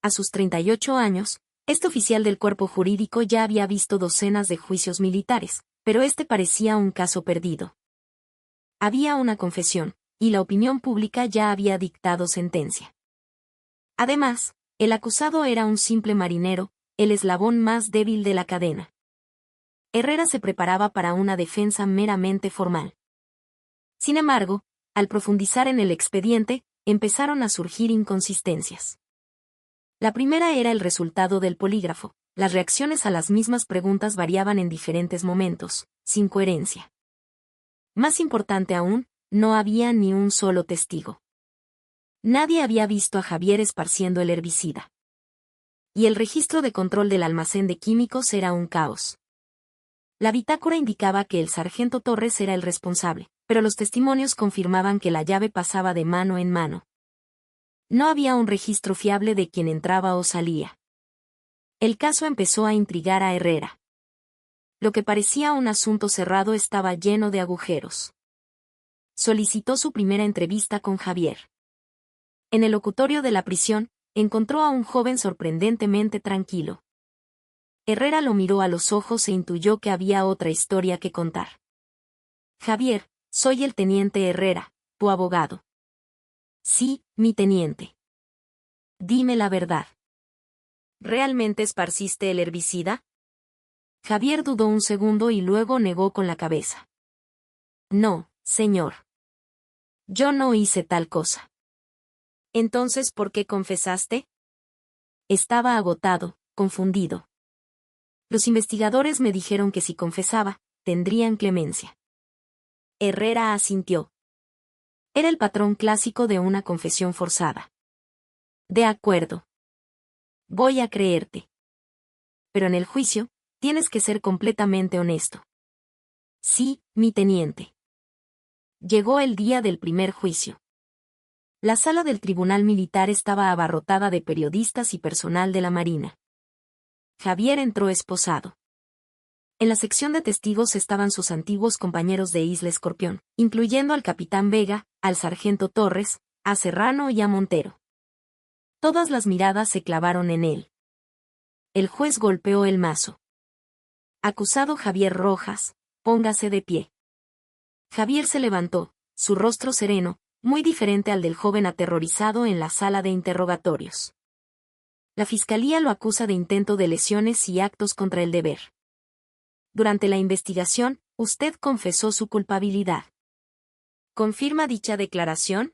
A sus 38 años, este oficial del cuerpo jurídico ya había visto docenas de juicios militares, pero este parecía un caso perdido. Había una confesión, y la opinión pública ya había dictado sentencia. Además, el acusado era un simple marinero, el eslabón más débil de la cadena. Herrera se preparaba para una defensa meramente formal. Sin embargo, al profundizar en el expediente, empezaron a surgir inconsistencias. La primera era el resultado del polígrafo. Las reacciones a las mismas preguntas variaban en diferentes momentos, sin coherencia. Más importante aún, no había ni un solo testigo. Nadie había visto a Javier esparciendo el herbicida. Y el registro de control del almacén de químicos era un caos. La bitácora indicaba que el sargento Torres era el responsable, pero los testimonios confirmaban que la llave pasaba de mano en mano. No había un registro fiable de quién entraba o salía. El caso empezó a intrigar a Herrera. Lo que parecía un asunto cerrado estaba lleno de agujeros. Solicitó su primera entrevista con Javier. En el locutorio de la prisión, encontró a un joven sorprendentemente tranquilo. Herrera lo miró a los ojos e intuyó que había otra historia que contar. Javier, soy el teniente Herrera, tu abogado. Sí, mi teniente. Dime la verdad. ¿Realmente esparciste el herbicida? Javier dudó un segundo y luego negó con la cabeza. No, señor. Yo no hice tal cosa. Entonces, ¿por qué confesaste? Estaba agotado, confundido. Los investigadores me dijeron que si confesaba, tendrían clemencia. Herrera asintió. Era el patrón clásico de una confesión forzada. De acuerdo. Voy a creerte. Pero en el juicio, tienes que ser completamente honesto. Sí, mi teniente. Llegó el día del primer juicio. La sala del tribunal militar estaba abarrotada de periodistas y personal de la Marina. Javier entró esposado. En la sección de testigos estaban sus antiguos compañeros de Isla Escorpión, incluyendo al capitán Vega, al sargento Torres, a Serrano y a Montero. Todas las miradas se clavaron en él. El juez golpeó el mazo. Acusado Javier Rojas, póngase de pie. Javier se levantó, su rostro sereno, muy diferente al del joven aterrorizado en la sala de interrogatorios. La fiscalía lo acusa de intento de lesiones y actos contra el deber. Durante la investigación, usted confesó su culpabilidad. ¿Confirma dicha declaración?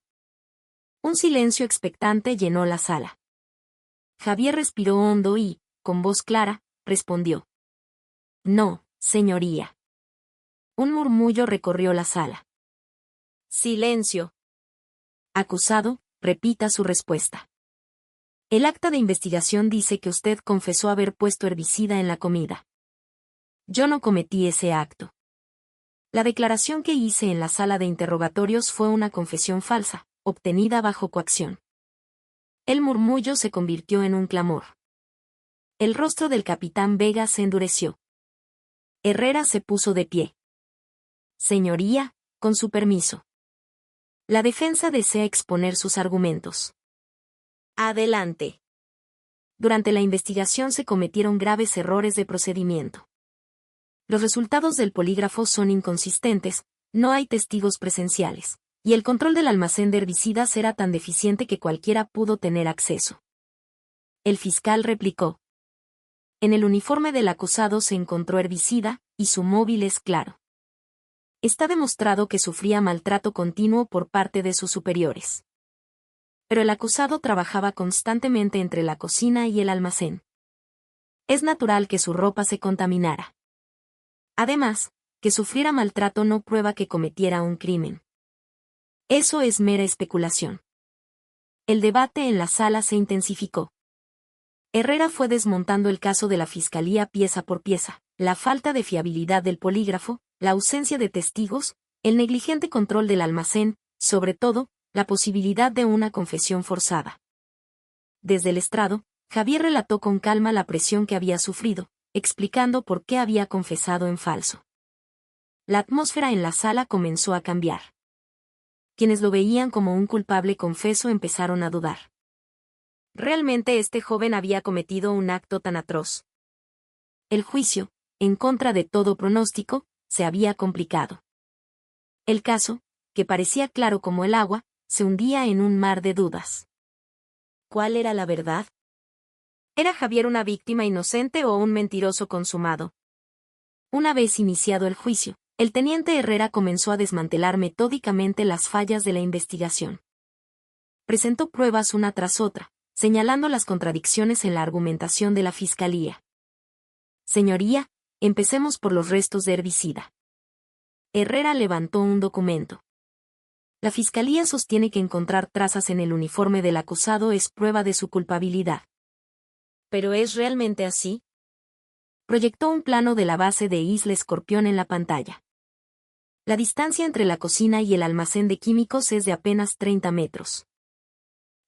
Un silencio expectante llenó la sala. Javier respiró hondo y, con voz clara, respondió. No, señoría. Un murmullo recorrió la sala. Silencio. Acusado, repita su respuesta. El acta de investigación dice que usted confesó haber puesto herbicida en la comida. Yo no cometí ese acto. La declaración que hice en la sala de interrogatorios fue una confesión falsa, obtenida bajo coacción. El murmullo se convirtió en un clamor. El rostro del capitán Vega se endureció. Herrera se puso de pie. Señoría, con su permiso. La defensa desea exponer sus argumentos. Adelante. Durante la investigación se cometieron graves errores de procedimiento. Los resultados del polígrafo son inconsistentes, no hay testigos presenciales, y el control del almacén de herbicidas era tan deficiente que cualquiera pudo tener acceso. El fiscal replicó. En el uniforme del acusado se encontró herbicida, y su móvil es claro. Está demostrado que sufría maltrato continuo por parte de sus superiores. Pero el acusado trabajaba constantemente entre la cocina y el almacén. Es natural que su ropa se contaminara. Además, que sufriera maltrato no prueba que cometiera un crimen. Eso es mera especulación. El debate en la sala se intensificó. Herrera fue desmontando el caso de la fiscalía pieza por pieza, la falta de fiabilidad del polígrafo, la ausencia de testigos, el negligente control del almacén, sobre todo, la posibilidad de una confesión forzada. Desde el estrado, Javier relató con calma la presión que había sufrido, explicando por qué había confesado en falso. La atmósfera en la sala comenzó a cambiar. Quienes lo veían como un culpable confeso empezaron a dudar. ¿Realmente este joven había cometido un acto tan atroz? El juicio, en contra de todo pronóstico, se había complicado. El caso, que parecía claro como el agua, se hundía en un mar de dudas. ¿Cuál era la verdad? ¿Era Javier una víctima inocente o un mentiroso consumado? Una vez iniciado el juicio, el teniente Herrera comenzó a desmantelar metódicamente las fallas de la investigación. Presentó pruebas una tras otra, señalando las contradicciones en la argumentación de la fiscalía. Señoría, empecemos por los restos de herbicida. Herrera levantó un documento. La fiscalía sostiene que encontrar trazas en el uniforme del acusado es prueba de su culpabilidad. ¿Pero es realmente así? Proyectó un plano de la base de Isla Escorpión en la pantalla. La distancia entre la cocina y el almacén de químicos es de apenas 30 metros.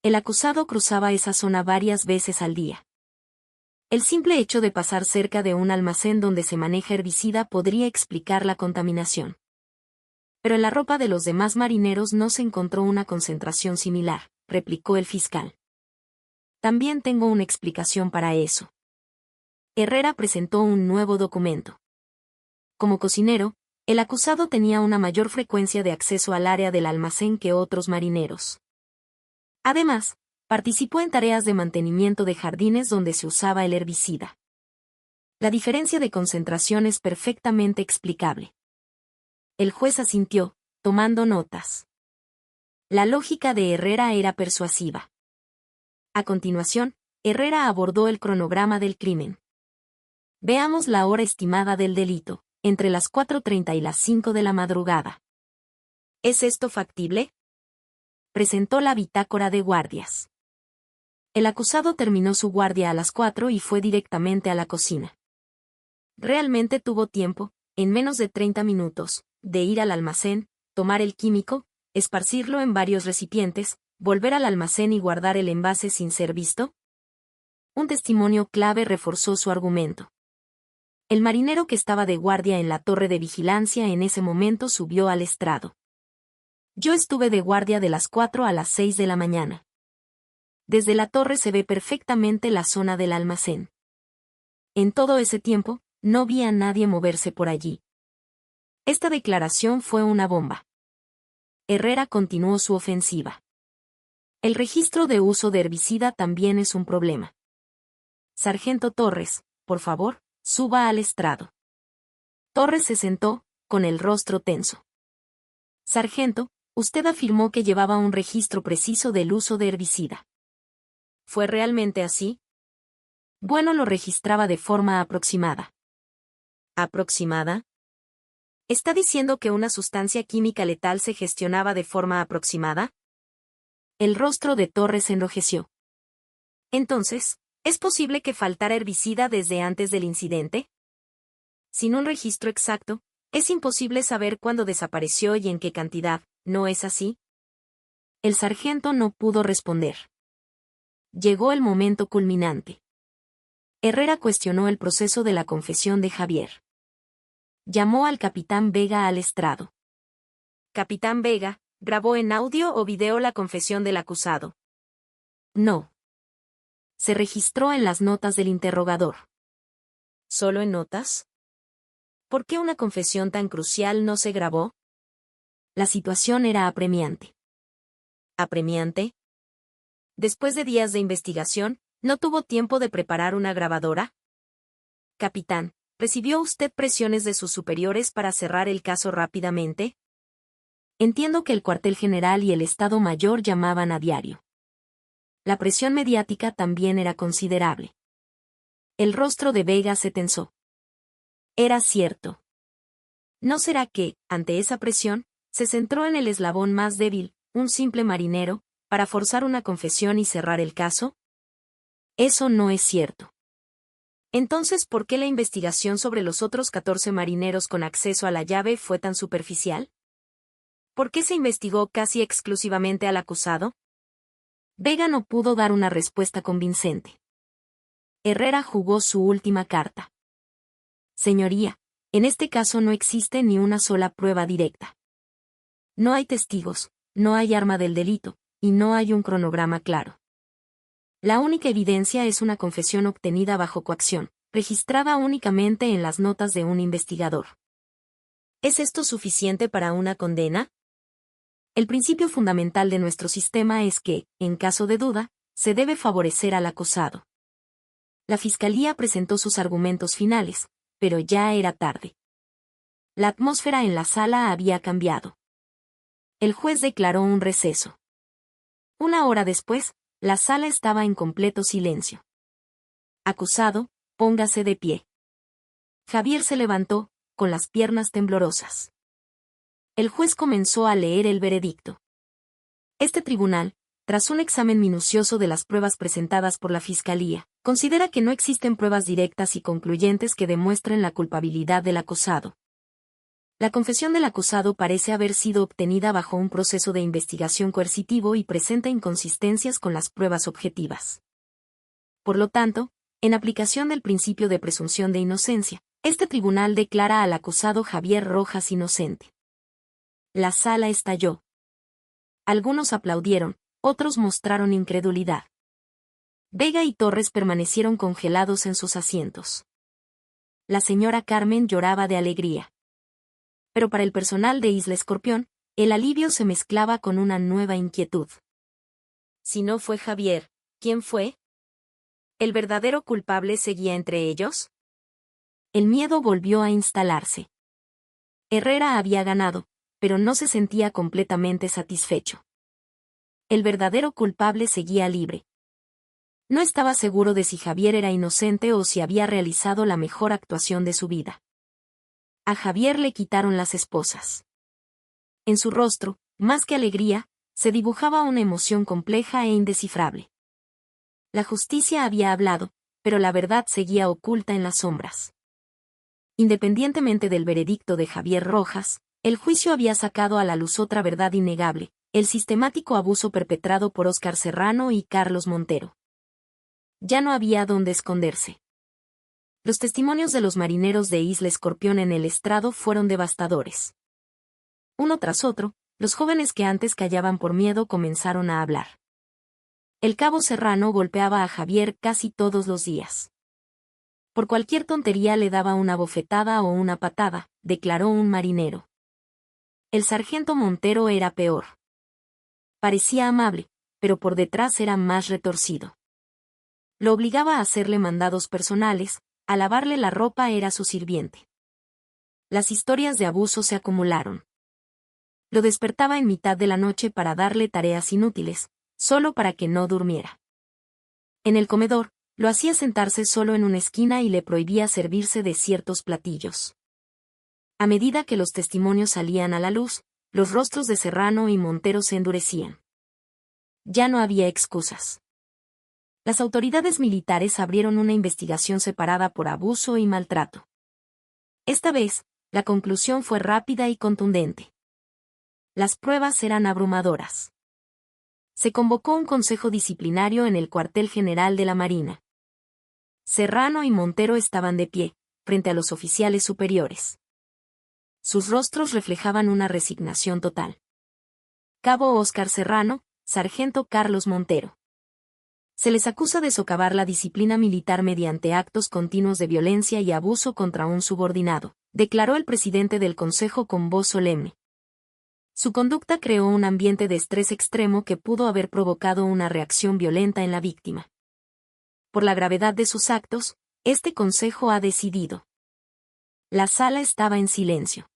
El acusado cruzaba esa zona varias veces al día. El simple hecho de pasar cerca de un almacén donde se maneja herbicida podría explicar la contaminación. Pero en la ropa de los demás marineros no se encontró una concentración similar, replicó el fiscal. También tengo una explicación para eso. Herrera presentó un nuevo documento. Como cocinero, el acusado tenía una mayor frecuencia de acceso al área del almacén que otros marineros. Además, Participó en tareas de mantenimiento de jardines donde se usaba el herbicida. La diferencia de concentración es perfectamente explicable. El juez asintió, tomando notas. La lógica de Herrera era persuasiva. A continuación, Herrera abordó el cronograma del crimen. Veamos la hora estimada del delito, entre las 4:30 y las 5 de la madrugada. ¿Es esto factible? Presentó la bitácora de guardias. El acusado terminó su guardia a las 4 y fue directamente a la cocina. Realmente tuvo tiempo, en menos de 30 minutos, de ir al almacén, tomar el químico, esparcirlo en varios recipientes, volver al almacén y guardar el envase sin ser visto. Un testimonio clave reforzó su argumento. El marinero que estaba de guardia en la torre de vigilancia en ese momento subió al estrado. Yo estuve de guardia de las 4 a las 6 de la mañana. Desde la torre se ve perfectamente la zona del almacén. En todo ese tiempo, no vi a nadie moverse por allí. Esta declaración fue una bomba. Herrera continuó su ofensiva. El registro de uso de herbicida también es un problema. Sargento Torres, por favor, suba al estrado. Torres se sentó, con el rostro tenso. Sargento, usted afirmó que llevaba un registro preciso del uso de herbicida. ¿Fue realmente así? Bueno, lo registraba de forma aproximada. ¿Aproximada? ¿Está diciendo que una sustancia química letal se gestionaba de forma aproximada? El rostro de Torres enrojeció. Entonces, ¿es posible que faltara herbicida desde antes del incidente? Sin un registro exacto, es imposible saber cuándo desapareció y en qué cantidad, ¿no es así? El sargento no pudo responder. Llegó el momento culminante. Herrera cuestionó el proceso de la confesión de Javier. Llamó al capitán Vega al estrado. Capitán Vega, ¿grabó en audio o video la confesión del acusado? No. Se registró en las notas del interrogador. ¿Solo en notas? ¿Por qué una confesión tan crucial no se grabó? La situación era apremiante. ¿Apremiante? Después de días de investigación, ¿no tuvo tiempo de preparar una grabadora? Capitán, ¿recibió usted presiones de sus superiores para cerrar el caso rápidamente? Entiendo que el cuartel general y el Estado Mayor llamaban a diario. La presión mediática también era considerable. El rostro de Vega se tensó. Era cierto. ¿No será que, ante esa presión, se centró en el eslabón más débil, un simple marinero, para forzar una confesión y cerrar el caso? Eso no es cierto. Entonces, ¿por qué la investigación sobre los otros 14 marineros con acceso a la llave fue tan superficial? ¿Por qué se investigó casi exclusivamente al acusado? Vega no pudo dar una respuesta convincente. Herrera jugó su última carta. Señoría, en este caso no existe ni una sola prueba directa. No hay testigos, no hay arma del delito, y no hay un cronograma claro. La única evidencia es una confesión obtenida bajo coacción, registrada únicamente en las notas de un investigador. ¿Es esto suficiente para una condena? El principio fundamental de nuestro sistema es que, en caso de duda, se debe favorecer al acusado. La Fiscalía presentó sus argumentos finales, pero ya era tarde. La atmósfera en la sala había cambiado. El juez declaró un receso. Una hora después, la sala estaba en completo silencio. Acusado, póngase de pie. Javier se levantó, con las piernas temblorosas. El juez comenzó a leer el veredicto. Este tribunal, tras un examen minucioso de las pruebas presentadas por la Fiscalía, considera que no existen pruebas directas y concluyentes que demuestren la culpabilidad del acusado. La confesión del acusado parece haber sido obtenida bajo un proceso de investigación coercitivo y presenta inconsistencias con las pruebas objetivas. Por lo tanto, en aplicación del principio de presunción de inocencia, este tribunal declara al acusado Javier Rojas inocente. La sala estalló. Algunos aplaudieron, otros mostraron incredulidad. Vega y Torres permanecieron congelados en sus asientos. La señora Carmen lloraba de alegría. Pero para el personal de Isla Escorpión, el alivio se mezclaba con una nueva inquietud. Si no fue Javier, ¿quién fue? ¿El verdadero culpable seguía entre ellos? El miedo volvió a instalarse. Herrera había ganado, pero no se sentía completamente satisfecho. El verdadero culpable seguía libre. No estaba seguro de si Javier era inocente o si había realizado la mejor actuación de su vida. A Javier le quitaron las esposas. En su rostro, más que alegría, se dibujaba una emoción compleja e indescifrable. La justicia había hablado, pero la verdad seguía oculta en las sombras. Independientemente del veredicto de Javier Rojas, el juicio había sacado a la luz otra verdad innegable: el sistemático abuso perpetrado por Óscar Serrano y Carlos Montero. Ya no había dónde esconderse. Los testimonios de los marineros de Isla Escorpión en el estrado fueron devastadores. Uno tras otro, los jóvenes que antes callaban por miedo comenzaron a hablar. El cabo Serrano golpeaba a Javier casi todos los días. Por cualquier tontería le daba una bofetada o una patada, declaró un marinero. El sargento Montero era peor. Parecía amable, pero por detrás era más retorcido. Lo obligaba a hacerle mandados personales, a lavarle la ropa era su sirviente. Las historias de abuso se acumularon. Lo despertaba en mitad de la noche para darle tareas inútiles, solo para que no durmiera. En el comedor, lo hacía sentarse solo en una esquina y le prohibía servirse de ciertos platillos. A medida que los testimonios salían a la luz, los rostros de Serrano y Montero se endurecían. Ya no había excusas. Las autoridades militares abrieron una investigación separada por abuso y maltrato. Esta vez, la conclusión fue rápida y contundente. Las pruebas eran abrumadoras. Se convocó un consejo disciplinario en el cuartel general de la Marina. Serrano y Montero estaban de pie, frente a los oficiales superiores. Sus rostros reflejaban una resignación total. Cabo Óscar Serrano, sargento Carlos Montero. Se les acusa de socavar la disciplina militar mediante actos continuos de violencia y abuso contra un subordinado, declaró el presidente del Consejo con voz solemne. Su conducta creó un ambiente de estrés extremo que pudo haber provocado una reacción violenta en la víctima. Por la gravedad de sus actos, este Consejo ha decidido. La sala estaba en silencio.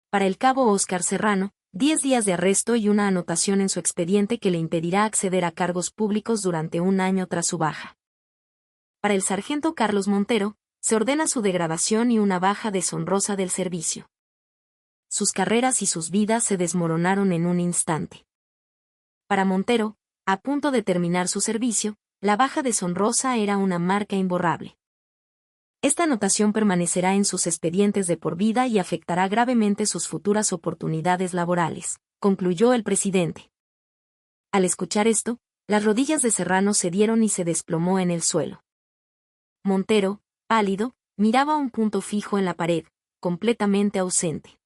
Para el cabo Óscar Serrano, 10 días de arresto y una anotación en su expediente que le impedirá acceder a cargos públicos durante un año tras su baja. Para el sargento Carlos Montero, se ordena su degradación y una baja deshonrosa del servicio. Sus carreras y sus vidas se desmoronaron en un instante. Para Montero, a punto de terminar su servicio, la baja deshonrosa era una marca imborrable. Esta anotación permanecerá en sus expedientes de por vida y afectará gravemente sus futuras oportunidades laborales, concluyó el presidente. Al escuchar esto, las rodillas de Serrano cedieron y se desplomó en el suelo. Montero, pálido, miraba un punto fijo en la pared, completamente ausente.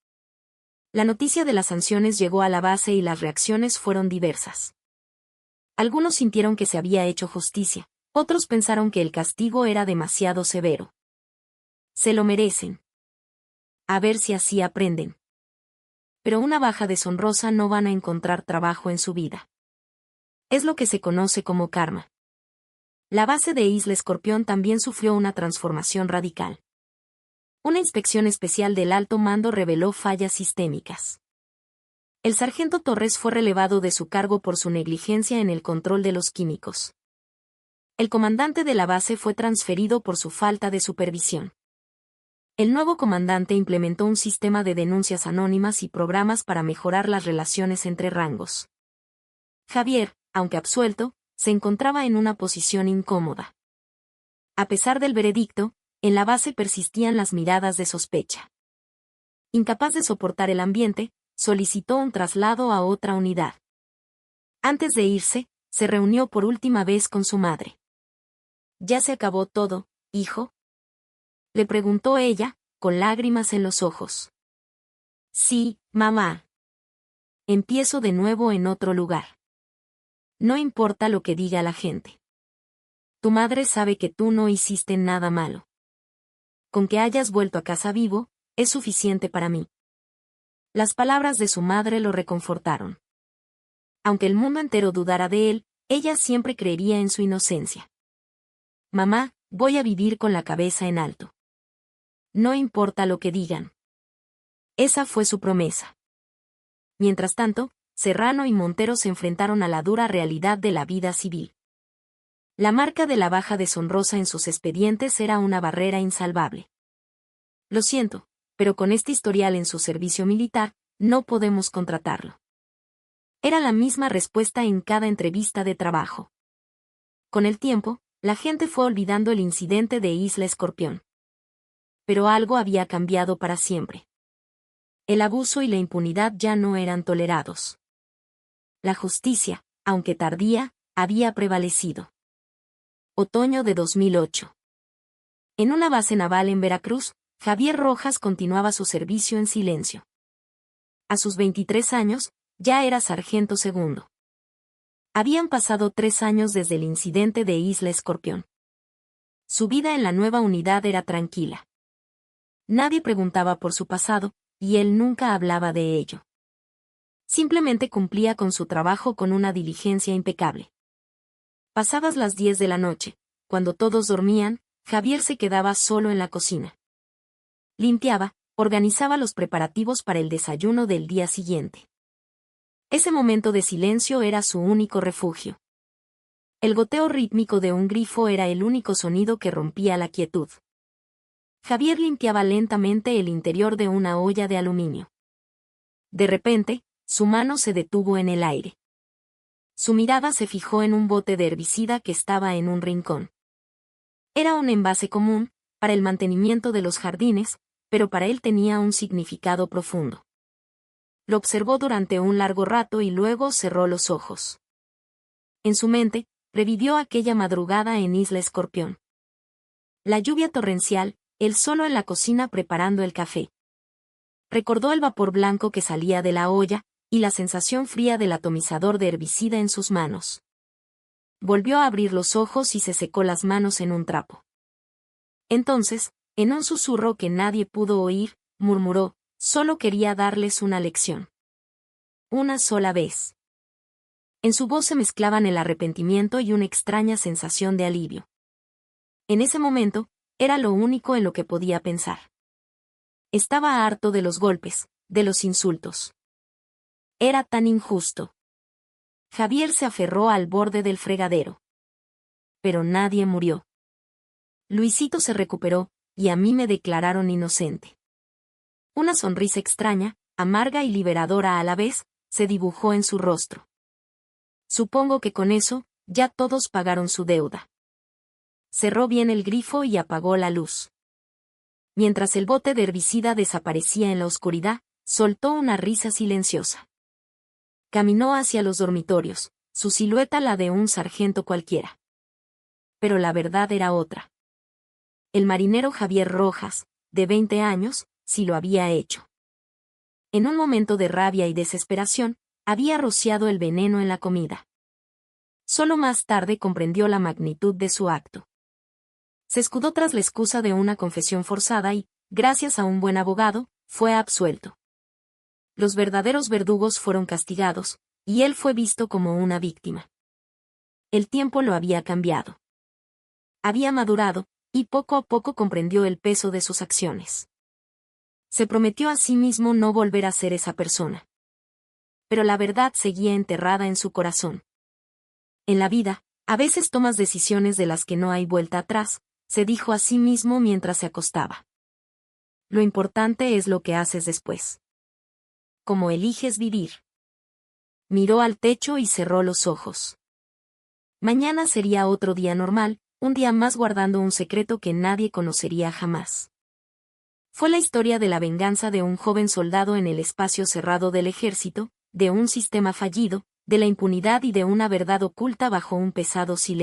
La noticia de las sanciones llegó a la base y las reacciones fueron diversas. Algunos sintieron que se había hecho justicia, otros pensaron que el castigo era demasiado severo. Se lo merecen. A ver si así aprenden. Pero una baja deshonrosa no van a encontrar trabajo en su vida. Es lo que se conoce como karma. La base de Isla Escorpión también sufrió una transformación radical. Una inspección especial del alto mando reveló fallas sistémicas. El sargento Torres fue relevado de su cargo por su negligencia en el control de los químicos. El comandante de la base fue transferido por su falta de supervisión. El nuevo comandante implementó un sistema de denuncias anónimas y programas para mejorar las relaciones entre rangos. Javier, aunque absuelto, se encontraba en una posición incómoda. A pesar del veredicto, en la base persistían las miradas de sospecha. Incapaz de soportar el ambiente, solicitó un traslado a otra unidad. Antes de irse, se reunió por última vez con su madre. ¿Ya se acabó todo, hijo?, le preguntó ella, con lágrimas en los ojos. Sí, mamá. Empiezo de nuevo en otro lugar. No importa lo que diga la gente. Tu madre sabe que tú no hiciste nada malo. Con que hayas vuelto a casa vivo, es suficiente para mí. Las palabras de su madre lo reconfortaron. Aunque el mundo entero dudara de él, Ella siempre creería en su inocencia. Mamá, voy a vivir con la cabeza en alto. No importa lo que digan. Esa fue su promesa. Mientras tanto, Serrano y Montero se enfrentaron a la dura realidad de la vida civil. La marca de la baja deshonrosa en sus expedientes era una barrera insalvable. Lo siento, pero con este historial en su servicio militar, no podemos contratarlo. Era la misma respuesta en cada entrevista de trabajo. Con el tiempo, la gente fue olvidando el incidente de Isla Escorpión. Pero algo había cambiado para siempre. El abuso y la impunidad ya no eran tolerados. La justicia, aunque tardía, había prevalecido. Otoño de 2008. En una base naval en Veracruz, Javier Rojas continuaba su servicio en silencio. A sus 23 años, ya era sargento segundo. Habían pasado 3 años desde el incidente de Isla Escorpión. Su vida en la nueva unidad era tranquila. Nadie preguntaba por su pasado, y él nunca hablaba de ello. Simplemente cumplía con su trabajo con una diligencia impecable. Pasadas las 10 de la noche, cuando todos dormían, Javier se quedaba solo en la cocina. Limpiaba, organizaba los preparativos para el desayuno del día siguiente. Ese momento de silencio era su único refugio. El goteo rítmico de un grifo era el único sonido que rompía la quietud. Javier limpiaba lentamente el interior de una olla de aluminio. De repente, su mano se detuvo en el aire. Su mirada se fijó en un bote de herbicida que estaba en un rincón. Era un envase común, para el mantenimiento de los jardines, pero para él tenía un significado profundo. Lo observó durante un largo rato y luego cerró los ojos. En su mente, revivió aquella madrugada en Isla Escorpión. La lluvia torrencial, él solo en la cocina preparando el café. Recordó el vapor blanco que salía de la olla, y la sensación fría del atomizador de herbicida en sus manos. Volvió a abrir los ojos y se secó las manos en un trapo. Entonces, en un susurro que nadie pudo oír, murmuró, solo quería darles una lección. Una sola vez. En su voz se mezclaban el arrepentimiento y una extraña sensación de alivio. En ese momento, era lo único en lo que podía pensar. Estaba harto de los golpes, de los insultos. Era tan injusto. Javier se aferró al borde del fregadero. Pero nadie murió. Luisito se recuperó, y a mí me declararon inocente. Una sonrisa extraña, amarga y liberadora a la vez, se dibujó en su rostro. Supongo que con eso, ya todos pagaron su deuda. Cerró bien el grifo y apagó la luz. Mientras el bote de herbicida desaparecía en la oscuridad, soltó una risa silenciosa. Caminó hacia los dormitorios, su silueta la de un sargento cualquiera. Pero la verdad era otra. El marinero Javier Rojas, de 20 años, sí lo había hecho. En un momento de rabia y desesperación, había rociado el veneno en la comida. Solo más tarde comprendió la magnitud de su acto. Se escudó tras la excusa de una confesión forzada y, gracias a un buen abogado, fue absuelto. Los verdaderos verdugos fueron castigados, y él fue visto como una víctima. El tiempo lo había cambiado. Había madurado, y poco a poco comprendió el peso de sus acciones. Se prometió a sí mismo no volver a ser esa persona. Pero la verdad seguía enterrada en su corazón. En la vida, a veces tomas decisiones de las que no hay vuelta atrás, se dijo a sí mismo mientras se acostaba. Lo importante es lo que haces después. Cómo eliges vivir. Miró al techo y cerró los ojos. Mañana sería otro día normal, un día más guardando un secreto que nadie conocería jamás. Fue la historia de la venganza de un joven soldado en el espacio cerrado del ejército, de un sistema fallido, de la impunidad y de una verdad oculta bajo un pesado silencio.